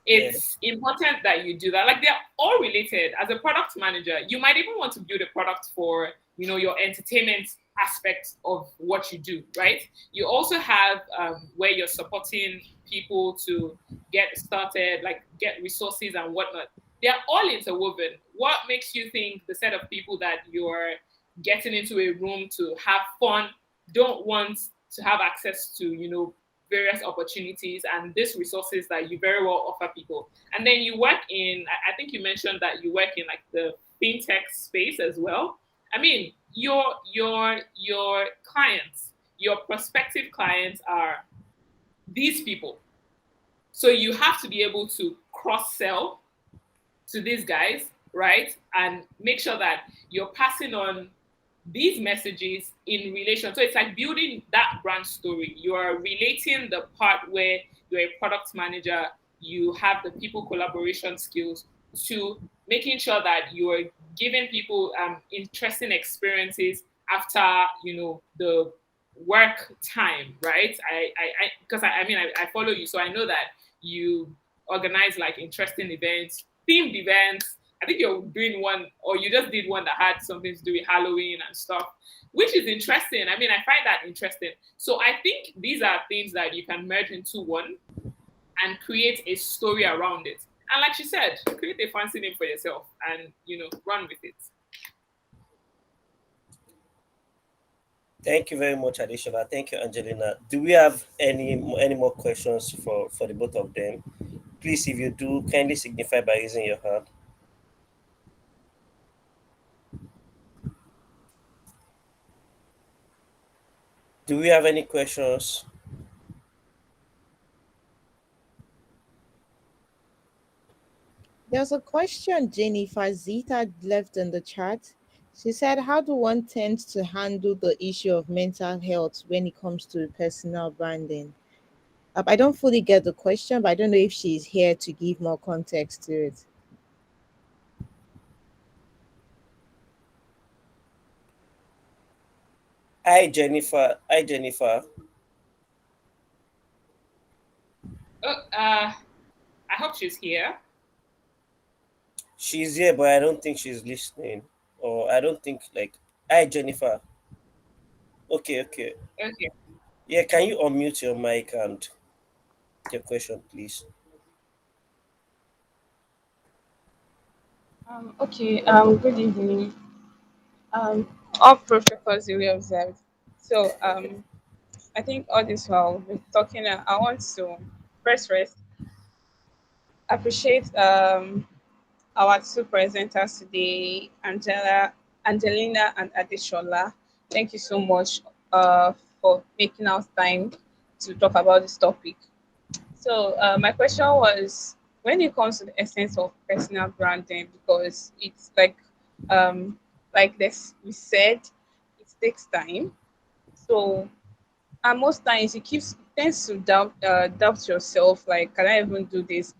[SPEAKER 2] Yeah.
[SPEAKER 3] it's important that you do that. Like they're all related. As a product manager, you might even want to build a product for your entertainment aspect of what you do, right? You also have where you're supporting people to get started, like get resources and whatnot. They're all interwoven. What makes you think the set of people that you're getting into a room to have fun don't want to have access to various opportunities and these resources that you very well offer people? And then you work in, I think you mentioned that you work in like the fintech space as well. I mean, your clients, your prospective clients are these people. So you have to be able to cross sell to these guys, right? And make sure that you're passing on these messages in relation. So it's like building that brand story. You are relating the part where you're a product manager, you have the people collaboration skills, to making sure that you are giving people interesting experiences after the work time, right? Because I mean I follow you, so I know that you organize like interesting events, themed events. I think you're doing one, or you just did one that had something to do with Halloween and stuff, which is interesting. I mean, I find that interesting. So I think these are things that you can merge into one and create a story around it. And like she said, create a fancy name for yourself and run with it.
[SPEAKER 2] Thank you very much, Adeshola. Thank you, Angelina. Do we have any more questions for the both of them? Please, if you do, kindly signify by raising your hand. Do we have any questions?
[SPEAKER 4] There's a question Jennifer Zita left in the chat. She said, how do one tend to handle the issue of mental health when it comes to personal branding? I don't fully get the question, but I don't know if she's here to give more context to it.
[SPEAKER 2] Hi, Jennifer. Hi, Jennifer.
[SPEAKER 3] I hope she's here.
[SPEAKER 2] She's here, but I don't think she's listening. Or I don't think like. Hi, Jennifer. Okay, okay.
[SPEAKER 3] Okay.
[SPEAKER 2] Yeah, can you unmute your mic and your question, please?
[SPEAKER 5] Okay, good evening. Um, all protocols duly observed. So, I think all this while we're talking, I want to first appreciate our two presenters today, Angelina and Adeshola. Thank you so much for making out time to talk about this topic. So my question was, when it comes to the essence of personal branding, because it's like this we said, it takes time. So and most times it tends to doubt yourself. Like, can I even do this?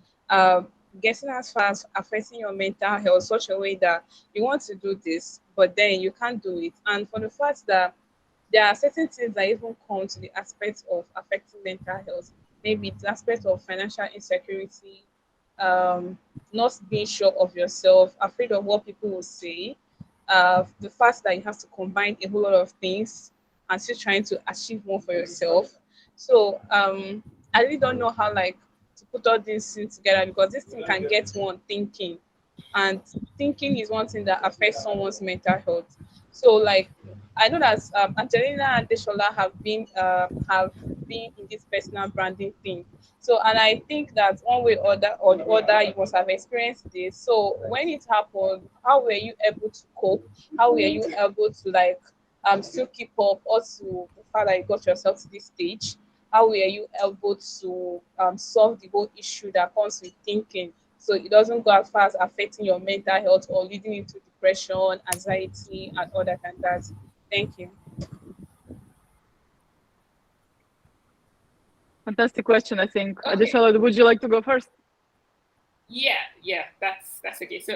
[SPEAKER 5] Getting as far as affecting your mental health such a way that you want to do this, but then you can't do it. And for the fact that there are certain things that even come to the aspect of affecting mental health. Maybe the aspect of financial insecurity, not being sure of yourself, afraid of what people will say, the fact that you have to combine a whole lot of things and still trying to achieve more for yourself. So I really don't know how like to put all these things together, because this thing can get one thinking, and thinking is one thing that affects someone's mental health. So like I know that Angelina and Deshola have been in this personal branding thing. So and I think that one way or the other you must have experienced this. So when it happened, how were you able to cope? How were you able to like still keep up also the fact that you got yourself to this stage? How were you able to solve the whole issue that comes with thinking so it doesn't go as far as affecting your mental health or leading into depression, anxiety, and all that and that? Thank you.
[SPEAKER 1] Fantastic question, I think.
[SPEAKER 3] Okay.
[SPEAKER 1] Adeshala, would you like to go first?
[SPEAKER 3] Yeah, that's okay. So,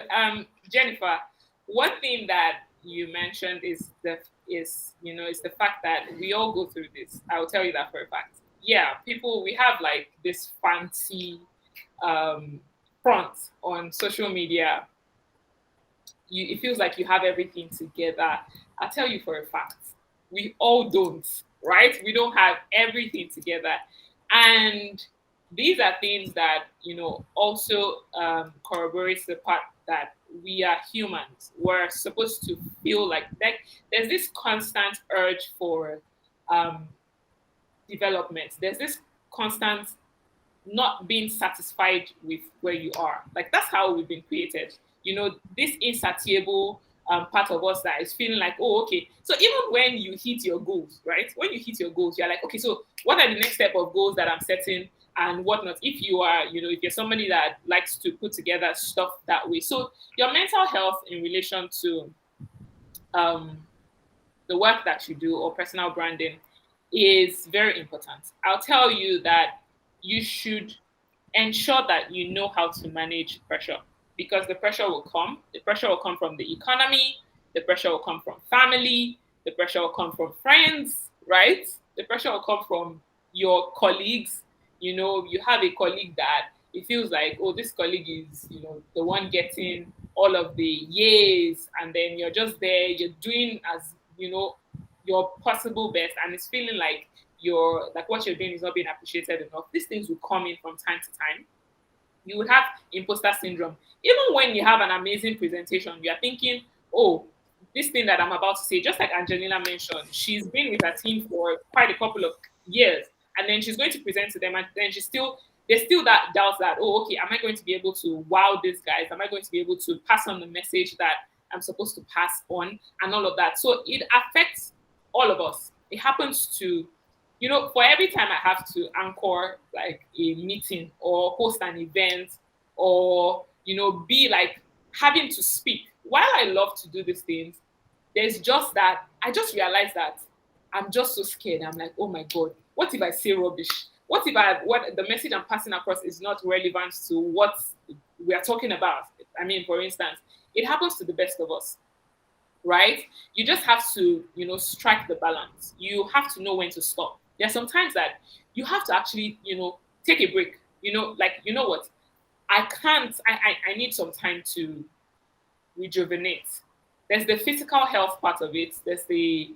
[SPEAKER 3] Jennifer, one thing that you mentioned is the fact that we all go through this. I will tell you that for a fact. Yeah, people we have like this fancy um, front on social media. It feels like you have everything together. I'll tell you for a fact, we all don't, right? We don't have everything together. And these are things that, also corroborates the part that we are humans. We're supposed to feel like there's this constant urge for um, development. There's this constant not being satisfied with where you are. Like that's how we've been created. This insatiable part of us that is feeling like, oh, okay. So even when you hit your goals, right? When you hit your goals, you're like, okay, so what are the next step of goals that I'm setting and whatnot? If you are, if you're somebody that likes to put together stuff that way. So your mental health in relation to um, the work that you do or personal branding is very important. I'll tell you that you should ensure that you know how to manage pressure because the pressure will come. The pressure will come from the economy, the pressure will come from family, the pressure will come from friends, right? The pressure will come from your colleagues. You have a colleague that it feels like, oh, this colleague is, the one getting all of the yays, and then you're just there, you're doing as, your possible best, and it's feeling like what you're doing is not being appreciated enough. These things will come in from time to time. You would have imposter syndrome. Even when you have an amazing presentation, you are thinking, oh, this thing that I'm about to say, just like Angelina mentioned, she's been with her team for quite a couple of years, and then she's going to present to them, and then there's still that doubt that, oh, okay, am I going to be able to wow these guys? Am I going to be able to pass on the message that I'm supposed to pass on and all of that? So it affects all of us. It happens to, for every time I have to anchor like a meeting or host an event or, be like having to speak. While I love to do these things, there's just that I just realized that I'm just so scared. I'm like, oh my God, what if I say rubbish? What the message I'm passing across is not relevant to what we are talking about? I mean, for instance, it happens to the best of us, right? You just have to, strike the balance. You have to know when to stop. There are some times that you have to actually, take a break. Like, what? I can't, I need some time to rejuvenate. There's the physical health part of it. There's the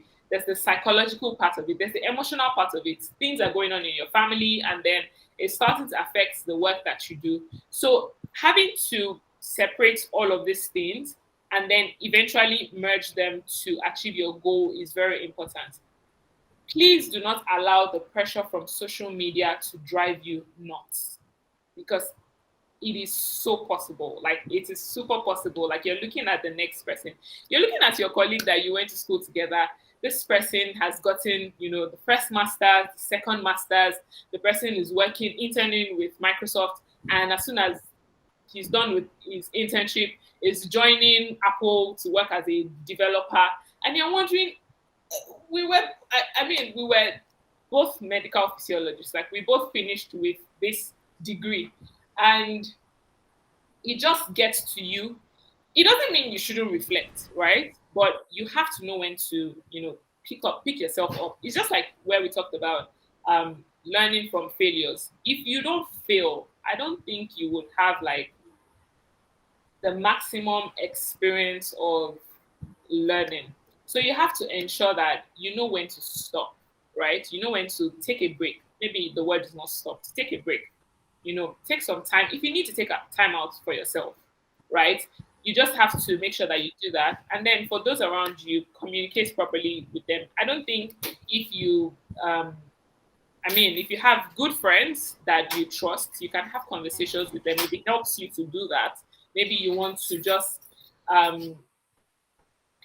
[SPEAKER 3] psychological part of it. There's the emotional part of it. Things are going on in your family, and then it's starting to affect the work that you do. So having to separate all of these things and then eventually merge them to achieve your goal is very important. Please do not allow the pressure from social media to drive you nuts because it is so possible. Like it is super possible. Like you're looking at the next person. You're looking at your colleague that you went to school together. This person has gotten, the first master's, second master's. The person is working, interning with Microsoft, and as soon as he's done with his internship, is joining Apple to work as a developer. And you're wondering, we were both medical physiologists. Like we both finished with this degree, and it just gets to you. It doesn't mean you shouldn't reflect, right? But you have to know when to, pick yourself up. It's just like where we talked about learning from failures. If you don't fail, I don't think you would have like the maximum experience of learning. So you have to ensure that you know when to stop, right? You know when to take a break. Maybe the word is not stop, take a break. Take some time. If you need to take a time out for yourself, right? you just have to make sure that you do that. And then for those around you, communicate properly with them. I don't think if you if you have good friends that you trust, you can have conversations with them. If it helps you to do that, maybe you want to just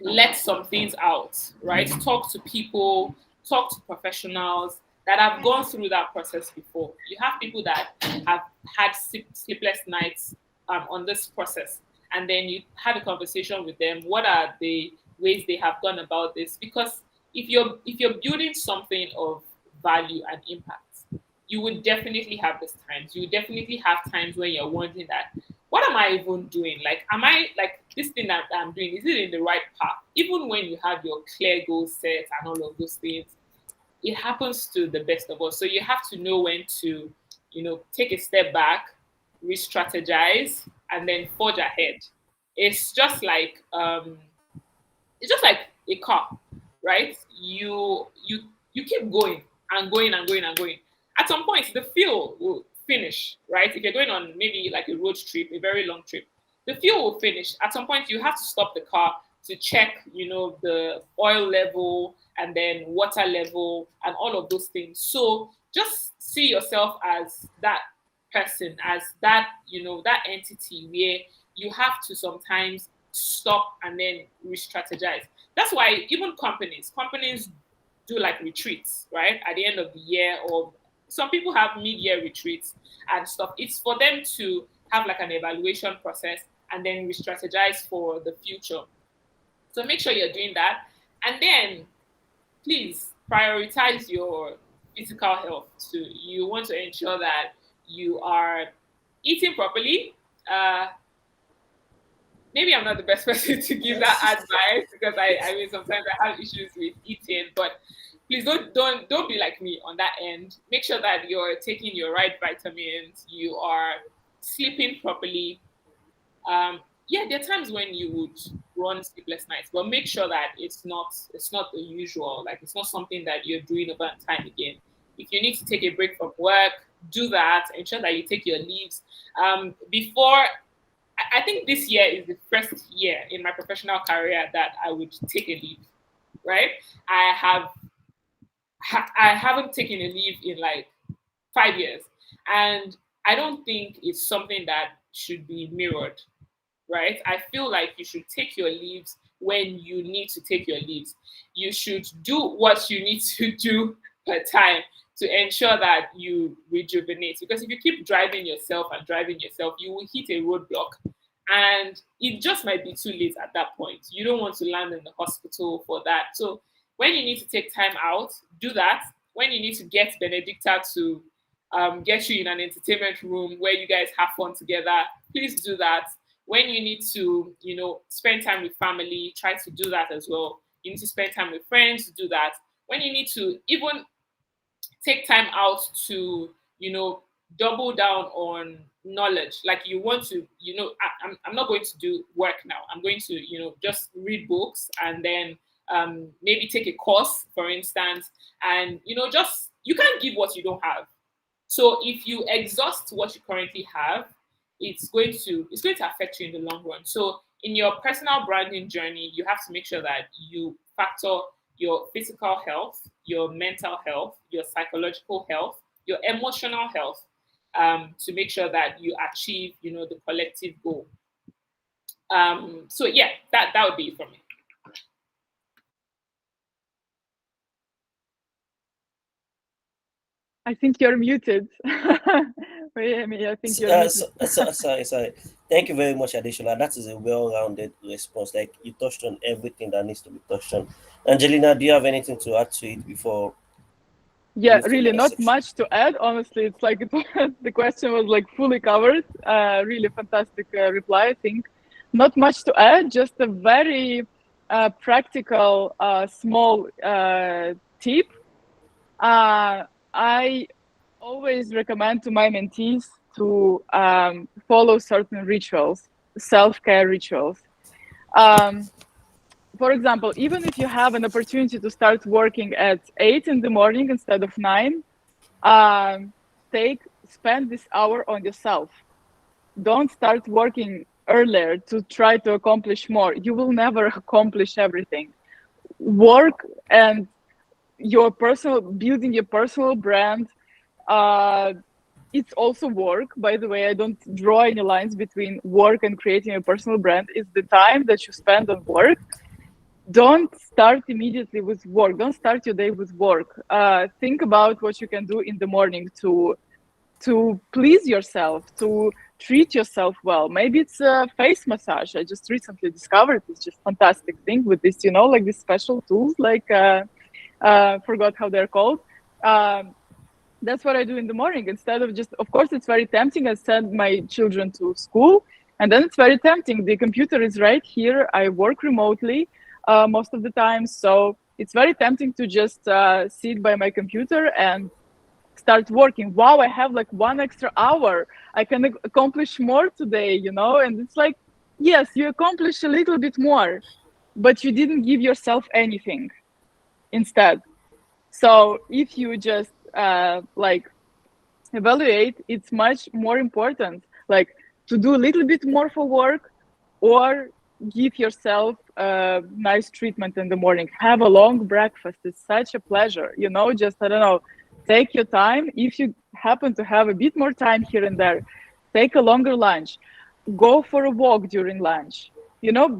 [SPEAKER 3] let some things out, right? Talk to people, talk to professionals that have gone through that process before. You have people that have had sleepless nights on this process, and then you have a conversation with them. What are the ways they have gone about this? Because if you're building something of value and impact, you would definitely have these times. You would definitely have times when you're wondering that, what am I even doing? Like, am I, like, this thing that I'm doing, is it in the right path? Even when you have your clear goal set and all of those things, it happens to the best of us. So you have to know when to, take a step back, re-strategize, and then forge ahead. It's just like a car, right? You keep going and going and going and going. At some point, the fuel will finish, right? If you're going on maybe like a road trip, a very long trip, the fuel will finish. At some point, you have to stop the car to check, the oil level and then water level and all of those things. So just see yourself as that person, as that, that entity where you have to sometimes stop and then re-strategize. That's why even companies do like retreats, right? At the end of the year, or some people have mid-year retreats and stuff. It's for them to have like an evaluation process and then re-strategize for the future. So make sure you're doing that. And then please prioritize your physical health too. You want to ensure that you are eating properly. Maybe I'm not the best person to give that advice, because I mean sometimes I have issues with eating, but please don't be like me on that end. Make sure that you're taking your right vitamins, you are sleeping properly. There are times when you would run sleepless nights, but make sure that it's not the usual. Like, it's not something that you're doing over and time again. If you need to take a break from work, do that. Ensure that you take your leaves. I think this year is the first year in my professional career that I would take a leave, right? I haven't taken a leave in like 5 years, and I don't think it's something that should be mirrored, right? I feel like you should take your leaves when you need to take your leaves. You should do what you need to do per time to ensure that you rejuvenate. Because if you keep driving yourself, you will hit a roadblock, and it just might be too late at that point. You don't want to land in the hospital for that. So when you need to take time out, do that. When you need to get Benedicta to get you in an entertainment room where you guys have fun together, please do that. When you need to, spend time with family, try to do that as well. You need to spend time with friends, do that. When you need to even take time out to, double down on knowledge. Like, you want to, I'm not going to do work now. I'm going to, just read books, and then maybe take a course, for instance, and, just, you can't give what you don't have. So if you exhaust what you currently have, it's going to affect you in the long run. So in your personal branding journey, you have to make sure that you factor your physical health, your mental health, your psychological health, your emotional health, to make sure that you achieve, the collective goal. So yeah, that would be it for me.
[SPEAKER 1] I think you're muted. I think you're muted.
[SPEAKER 2] Sorry. Thank you very much, Adeshola. That is a well-rounded response. Like, you touched on everything that needs to be touched on. Angelina, do you have anything to add to it before?
[SPEAKER 1] Yeah, really not much to add. Honestly, it's like the question was like fully covered. Really fantastic reply, I think. Not much to add, just a very practical, small tip. I always recommend to my mentees to follow certain rituals, self-care rituals. For example, even if you have an opportunity to start working at 8 in the morning instead of 9, spend this hour on yourself. Don't start working earlier to try to accomplish more, you will never accomplish everything. Work and building your personal brand, it's also work. By the way, I don't draw any lines between work and creating a personal brand. It's the time that you spend on work. Don't start immediately with work. Don't start your day with work. Think about what you can do in the morning to please yourself, to treat yourself well. Maybe it's a face massage. I just recently discovered it's just fantastic thing with this, like these special tools, like forgot how they're called. That's what I do in the morning. Instead of just, of course, it's very tempting. I send my children to school, and then it's very tempting. The computer is right here. I work remotely most of the time, so it's very tempting to just sit by my computer and start working. Wow, I have like 1 extra hour. I can accomplish more today, And it's like, yes, you accomplished a little bit more, but you didn't give yourself anything instead. So if you just evaluate, it's much more important, like to do a little bit more for work, or give yourself a nice treatment in the morning. Have a long breakfast. It's such a pleasure, just, I don't know, take your time. If you happen to have a bit more time here and there, take a longer lunch, go for a walk during lunch,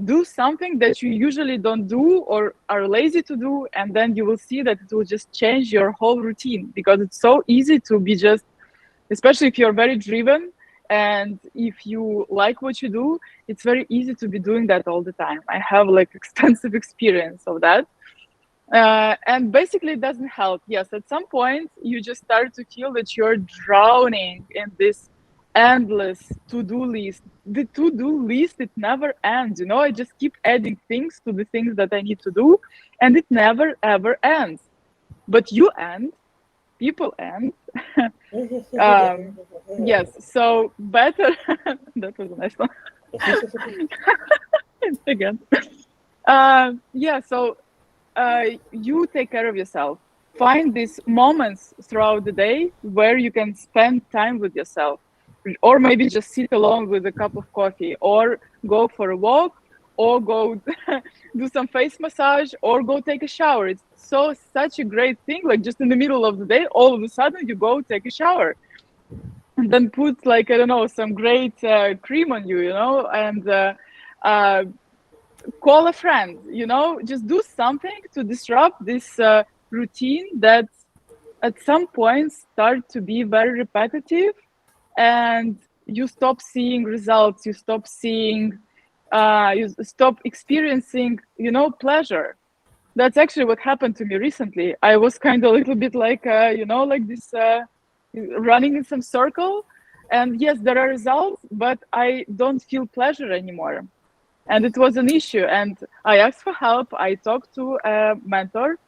[SPEAKER 1] do something that you usually don't do or are lazy to do, and then you will see that it will just change your whole routine, because it's so easy to be just, especially if you're very driven and if you like what you do, it's very easy to be doing that all the time. I have like extensive experience of that. And basically it doesn't help. Yes, at some point you just start to feel that you're drowning in this endless to-do list. The to-do list, it never ends. I just keep adding things to the things that I need to do, and it never ever ends. But you end, people end. Yes, so better. That was a nice one. Again. Yeah, so you take care of yourself. Find these moments throughout the day where you can spend time with yourself, or maybe just sit alone with a cup of coffee, or go for a walk, or go do some face massage, or go take a shower. It's such a great thing. Like just in the middle of the day, all of a sudden you go take a shower, and then put like, I don't know, some great cream on you, and call a friend, just do something to disrupt this routine that at some point start to be very repetitive, and you stop seeing results, you stop experiencing, pleasure. That's actually what happened to me recently. I was kind of a little bit like, like this, running in some circle. And yes, there are results, but I don't feel pleasure anymore. And it was an issue. And I asked for help. I talked to a mentor.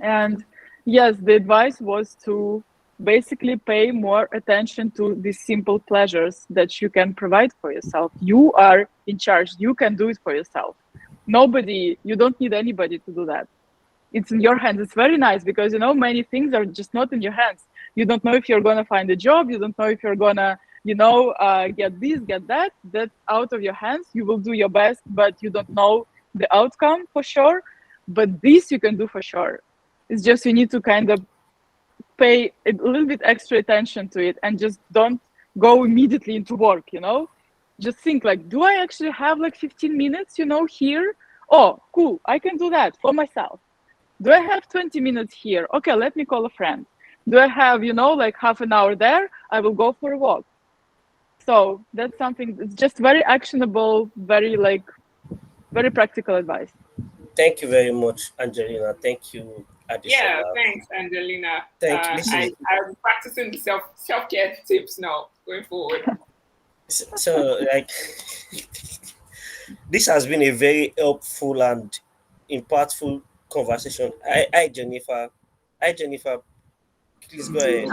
[SPEAKER 1] And yes, the advice was to basically pay more attention to these simple pleasures that you can provide for yourself. You are in charge. You can do it for yourself. You don't need anybody to do that. It's in your hands. It's very nice because, many things are just not in your hands. You don't know if you're going to find a job. You don't know if you're going to, get this, get that. That's out of your hands. You will do your best, but you don't know the outcome for sure. But this you can do for sure. It's just you need to kind of pay a little bit extra attention to it and just don't go immediately into work, Just think like, do I actually have like 15 minutes, here? Oh, cool. I can do that for myself. Do I have 20 minutes here? Okay, let me call a friend. Do I have, like half an hour there? I will go for a walk. So that's something that's just very actionable, very practical advice.
[SPEAKER 2] Thank you very much, Angelina. Thank you, Adesina.
[SPEAKER 3] Yeah, thanks, Angelina. I'm practicing the self-care tips now going forward.
[SPEAKER 2] So this has been a very helpful and impactful conversation. Hi, Jennifer. Hi, Jennifer. Please go ahead.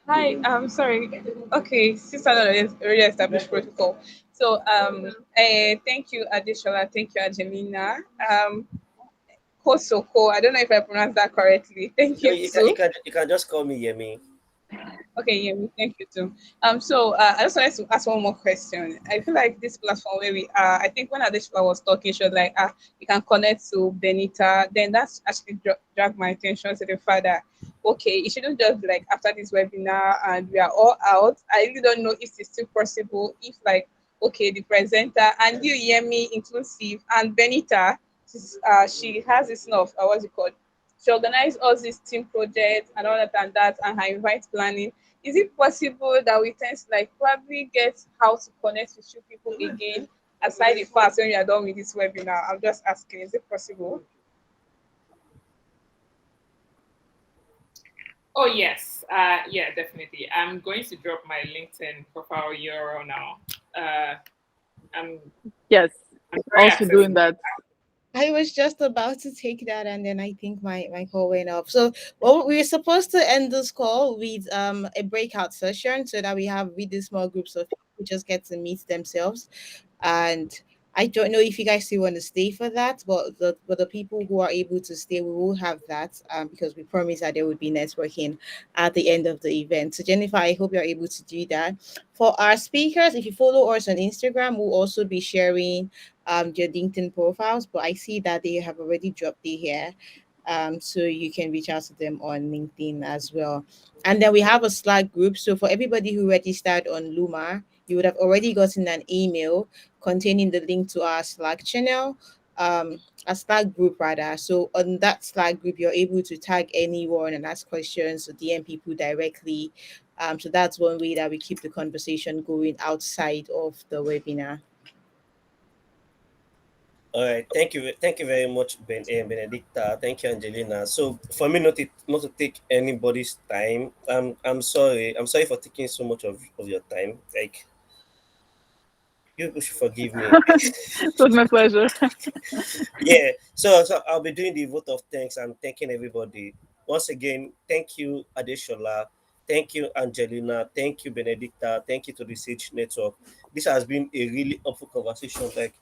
[SPEAKER 5] Hi. Sorry. Okay. Since I know it's already established protocol, so thank you, Adeshola. Thank you, Angelina. Kosoko. I don't know if I pronounced that correctly. Thank you.
[SPEAKER 2] You can just call me Yemi.
[SPEAKER 5] Okay, yeah, thank you too. So I just wanted to ask one more question. I feel like this platform where we are, I think when Adeshla was talking, she was like, you can connect to Benita. Then that's actually dragged my attention to the fact that, okay, it shouldn't just be like after this webinar and we are all out. I really don't know if it's still possible. If like, okay, the presenter and you, Yemi, inclusive, and Benita, she has this of what's it called? She organized all these team projects and all that and that, and her invite planning. Is it possible that we tend to like probably get how to connect with you people again aside the fact when we are done with this webinar? I'm just asking, is it possible?
[SPEAKER 3] Oh yes, yeah, definitely. I'm going to drop my LinkedIn profile URL now. I'm
[SPEAKER 1] Yes,
[SPEAKER 3] I'm very
[SPEAKER 1] also doing
[SPEAKER 3] accessible.
[SPEAKER 1] that.
[SPEAKER 4] I was just about to take that, and then I think my call went off. So, well, we were supposed to end this call with a breakout session so that we have really small groups of people who just get to meet themselves. And I don't know if you guys still want to stay for that, but the people who are able to stay, we will have that because we promised that there would be networking at the end of the event. So, Jennifer, I hope you're able to do that. For our speakers, if you follow us on Instagram, we'll also be sharing their LinkedIn profiles, but I see that they have already dropped it here. So you can reach out to them on LinkedIn as well. And then we have a Slack group. So for everybody who registered on Luma, you would have already gotten an email containing the link to our Slack channel, a Slack group rather. So on that Slack group, you're able to tag anyone and ask questions or DM people directly. So that's one way that we keep the conversation going outside of the webinar.
[SPEAKER 2] All right, thank you very much, Benedicta. Thank you, Angelina. So for me not to take anybody's time, I'm sorry for taking so much of your time. Like you people should forgive me.
[SPEAKER 1] It was my pleasure.
[SPEAKER 2] Yeah. So I'll be doing the vote of thanks and thanking everybody once again. Thank you, Adeshola. Thank you, Angelina. Thank you, Benedicta. Thank you to the Sage Network. This has been a really helpful conversation. Like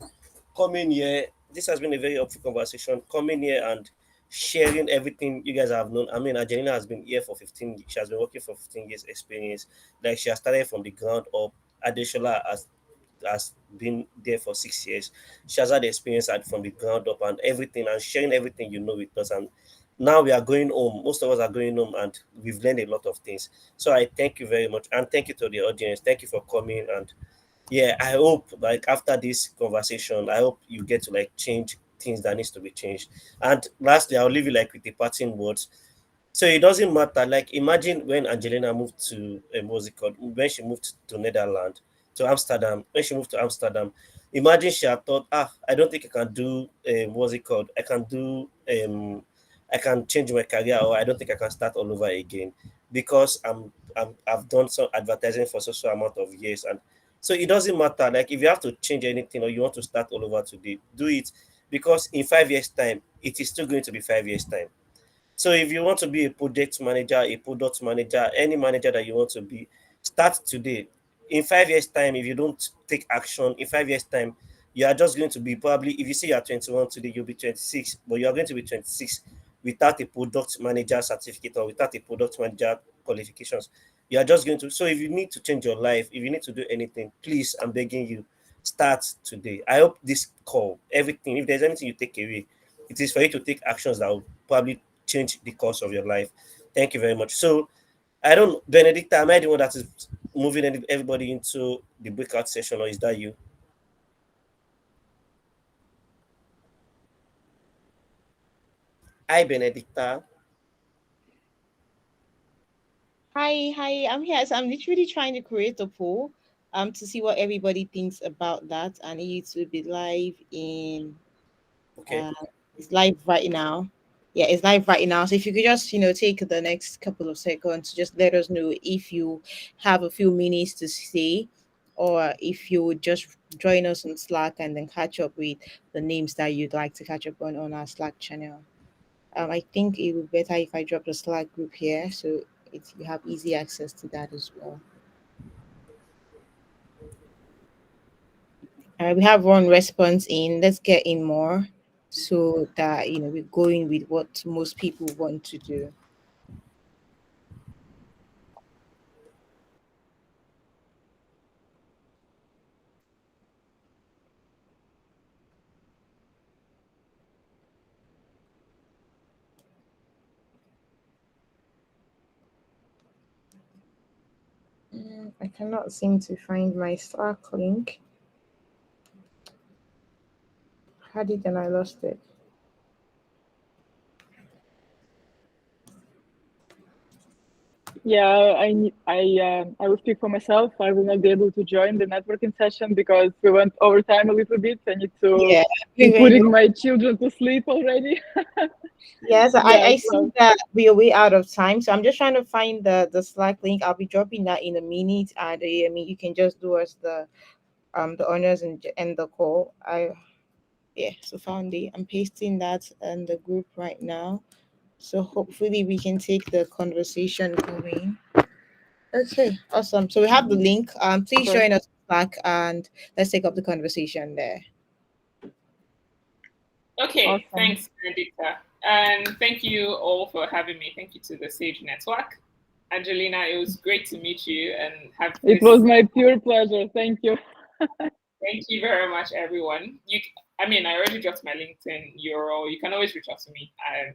[SPEAKER 2] coming here, this has been a very helpful conversation. Coming here and sharing everything you guys have known. I mean, Angelina has been here for 15. She has been working for 15 years experience. Like she has started from the ground up. Adeshola has been there for 6 years. She has had experience from the ground up and everything and sharing everything you know with us. And now we are going home. Most of us are going home and we've learned a lot of things. So I thank you very much. And thank you to the audience. Thank you for coming. And yeah, I hope like after this conversation, I hope you get to like change things that needs to be changed. And lastly, I'll leave you like with the parting words. So it doesn't matter. Like imagine when Angelina moved to what's it called? When she moved to Netherlands, to Amsterdam. When she moved to Amsterdam, imagine she had thought, I don't think I can do what's it called? I can change my career, or I don't think I can start all over again because I've done some advertising for such amount of years. And so it doesn't matter. Like if you have to change anything or you want to start all over today, do it, because in 5 years time it is still going to be 5 years time. So if you want to be a project manager, a product manager, any manager that you want to be, start today. In 5 years' time, if you don't take action, in 5 years' time, you are just going to be probably, if you say you are 21 today, you'll be 26, but you are going to be 26 without a product manager certificate or without a product manager qualifications. You are just going to, so if you need to change your life, if you need to do anything, please, I'm begging you, start today. I hope this call, everything, if there's anything you take away, it is for you to take actions that will probably change the course of your life. Thank you very much. So I don't, Benedicta, am I the one that is moving everybody into the breakout session, or is that you? Hi, Benedicta.
[SPEAKER 4] Hi, I'm here. So I'm literally trying to create a poll to see what everybody thinks about that. And it will be live in
[SPEAKER 2] Okay.
[SPEAKER 4] uh it's live right now. Yeah, it's live right now. So if you could just, take the next couple of seconds to just let us know if you have a few minutes to stay, or if you would just join us on Slack and then catch up with the names that you'd like to catch up on our Slack channel. I think it would be better if I drop the Slack group here so you have easy access to that as well. We have one response in. Let's get in more so that we're going with what most people want to do. I cannot seem to find my Slack link. Had it and I lost it.
[SPEAKER 1] Yeah, I will speak for myself. I will not be able to join the networking session because we went over time a little bit. I need to be putting my children to sleep already.
[SPEAKER 4] Yes,
[SPEAKER 1] Yeah,
[SPEAKER 4] I
[SPEAKER 1] so-
[SPEAKER 4] see that we are way out of time, so I'm just trying to find the Slack link. I'll be dropping that in a minute, and I mean you can just do us the honors and end the call. So found it. I'm pasting that in the group right now. So hopefully we can take the conversation going. Okay, awesome. So we have the link. Please
[SPEAKER 1] Sure.
[SPEAKER 4] join us back and let's take up the conversation there.
[SPEAKER 3] Okay,
[SPEAKER 1] Awesome.
[SPEAKER 3] thanks, Benedicta. And thank you all for having me. Thank you to the Sage Network. Angelina, it was great to meet you and have
[SPEAKER 1] It was my pure pleasure. Thank you.
[SPEAKER 3] Thank you very much, everyone. I already dropped my LinkedIn URL. You can always reach out to me.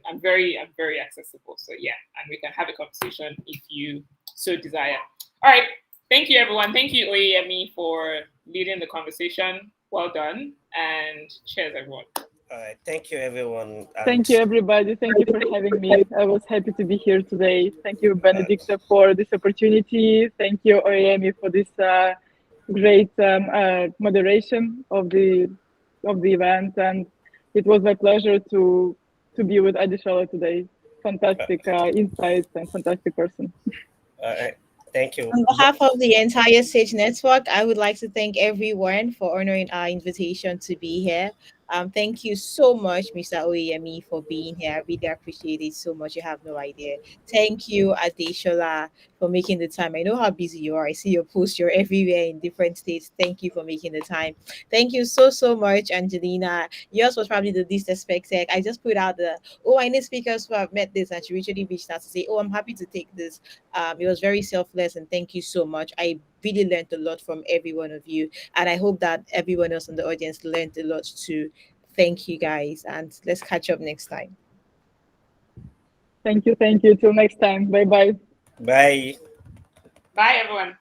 [SPEAKER 3] I'm very accessible. So yeah, and we can have a conversation if you so desire. All right. Thank you, everyone. Thank you, Oyemi, for leading the conversation. Well done. And cheers, everyone.
[SPEAKER 2] All right. Thank you, everyone.
[SPEAKER 1] Thank you, everybody. Thank you for having me. I was happy to be here today. Thank you, Benedicta, for this opportunity. Thank you, Oyemi, for this great moderation of the event, and it was my pleasure to be with Adishala today. Fantastic insights and fantastic person.
[SPEAKER 2] All right. Thank you.
[SPEAKER 4] On behalf of the entire Sage Network, I would like to thank everyone for honoring our invitation to be here. Thank you so much, Mr. Oyemi, for being here. I really appreciate it so much. You have no idea. Thank you, Adeshola, for making the time. I know how busy you are. I see your posts. You're everywhere in different states. Thank you for making the time. Thank you so much, Angelina. Yours was probably the least expected. I just put out I need speakers who have met this, and she literally reached out to say, I'm happy to take this. It was very selfless, and thank you so much. I really learned a lot from every one of you, and I hope that everyone else in the audience learned a lot too. Thank you guys, and let's catch up next time.
[SPEAKER 1] Thank you. Till next time. Bye.
[SPEAKER 2] Bye.
[SPEAKER 3] Bye, everyone.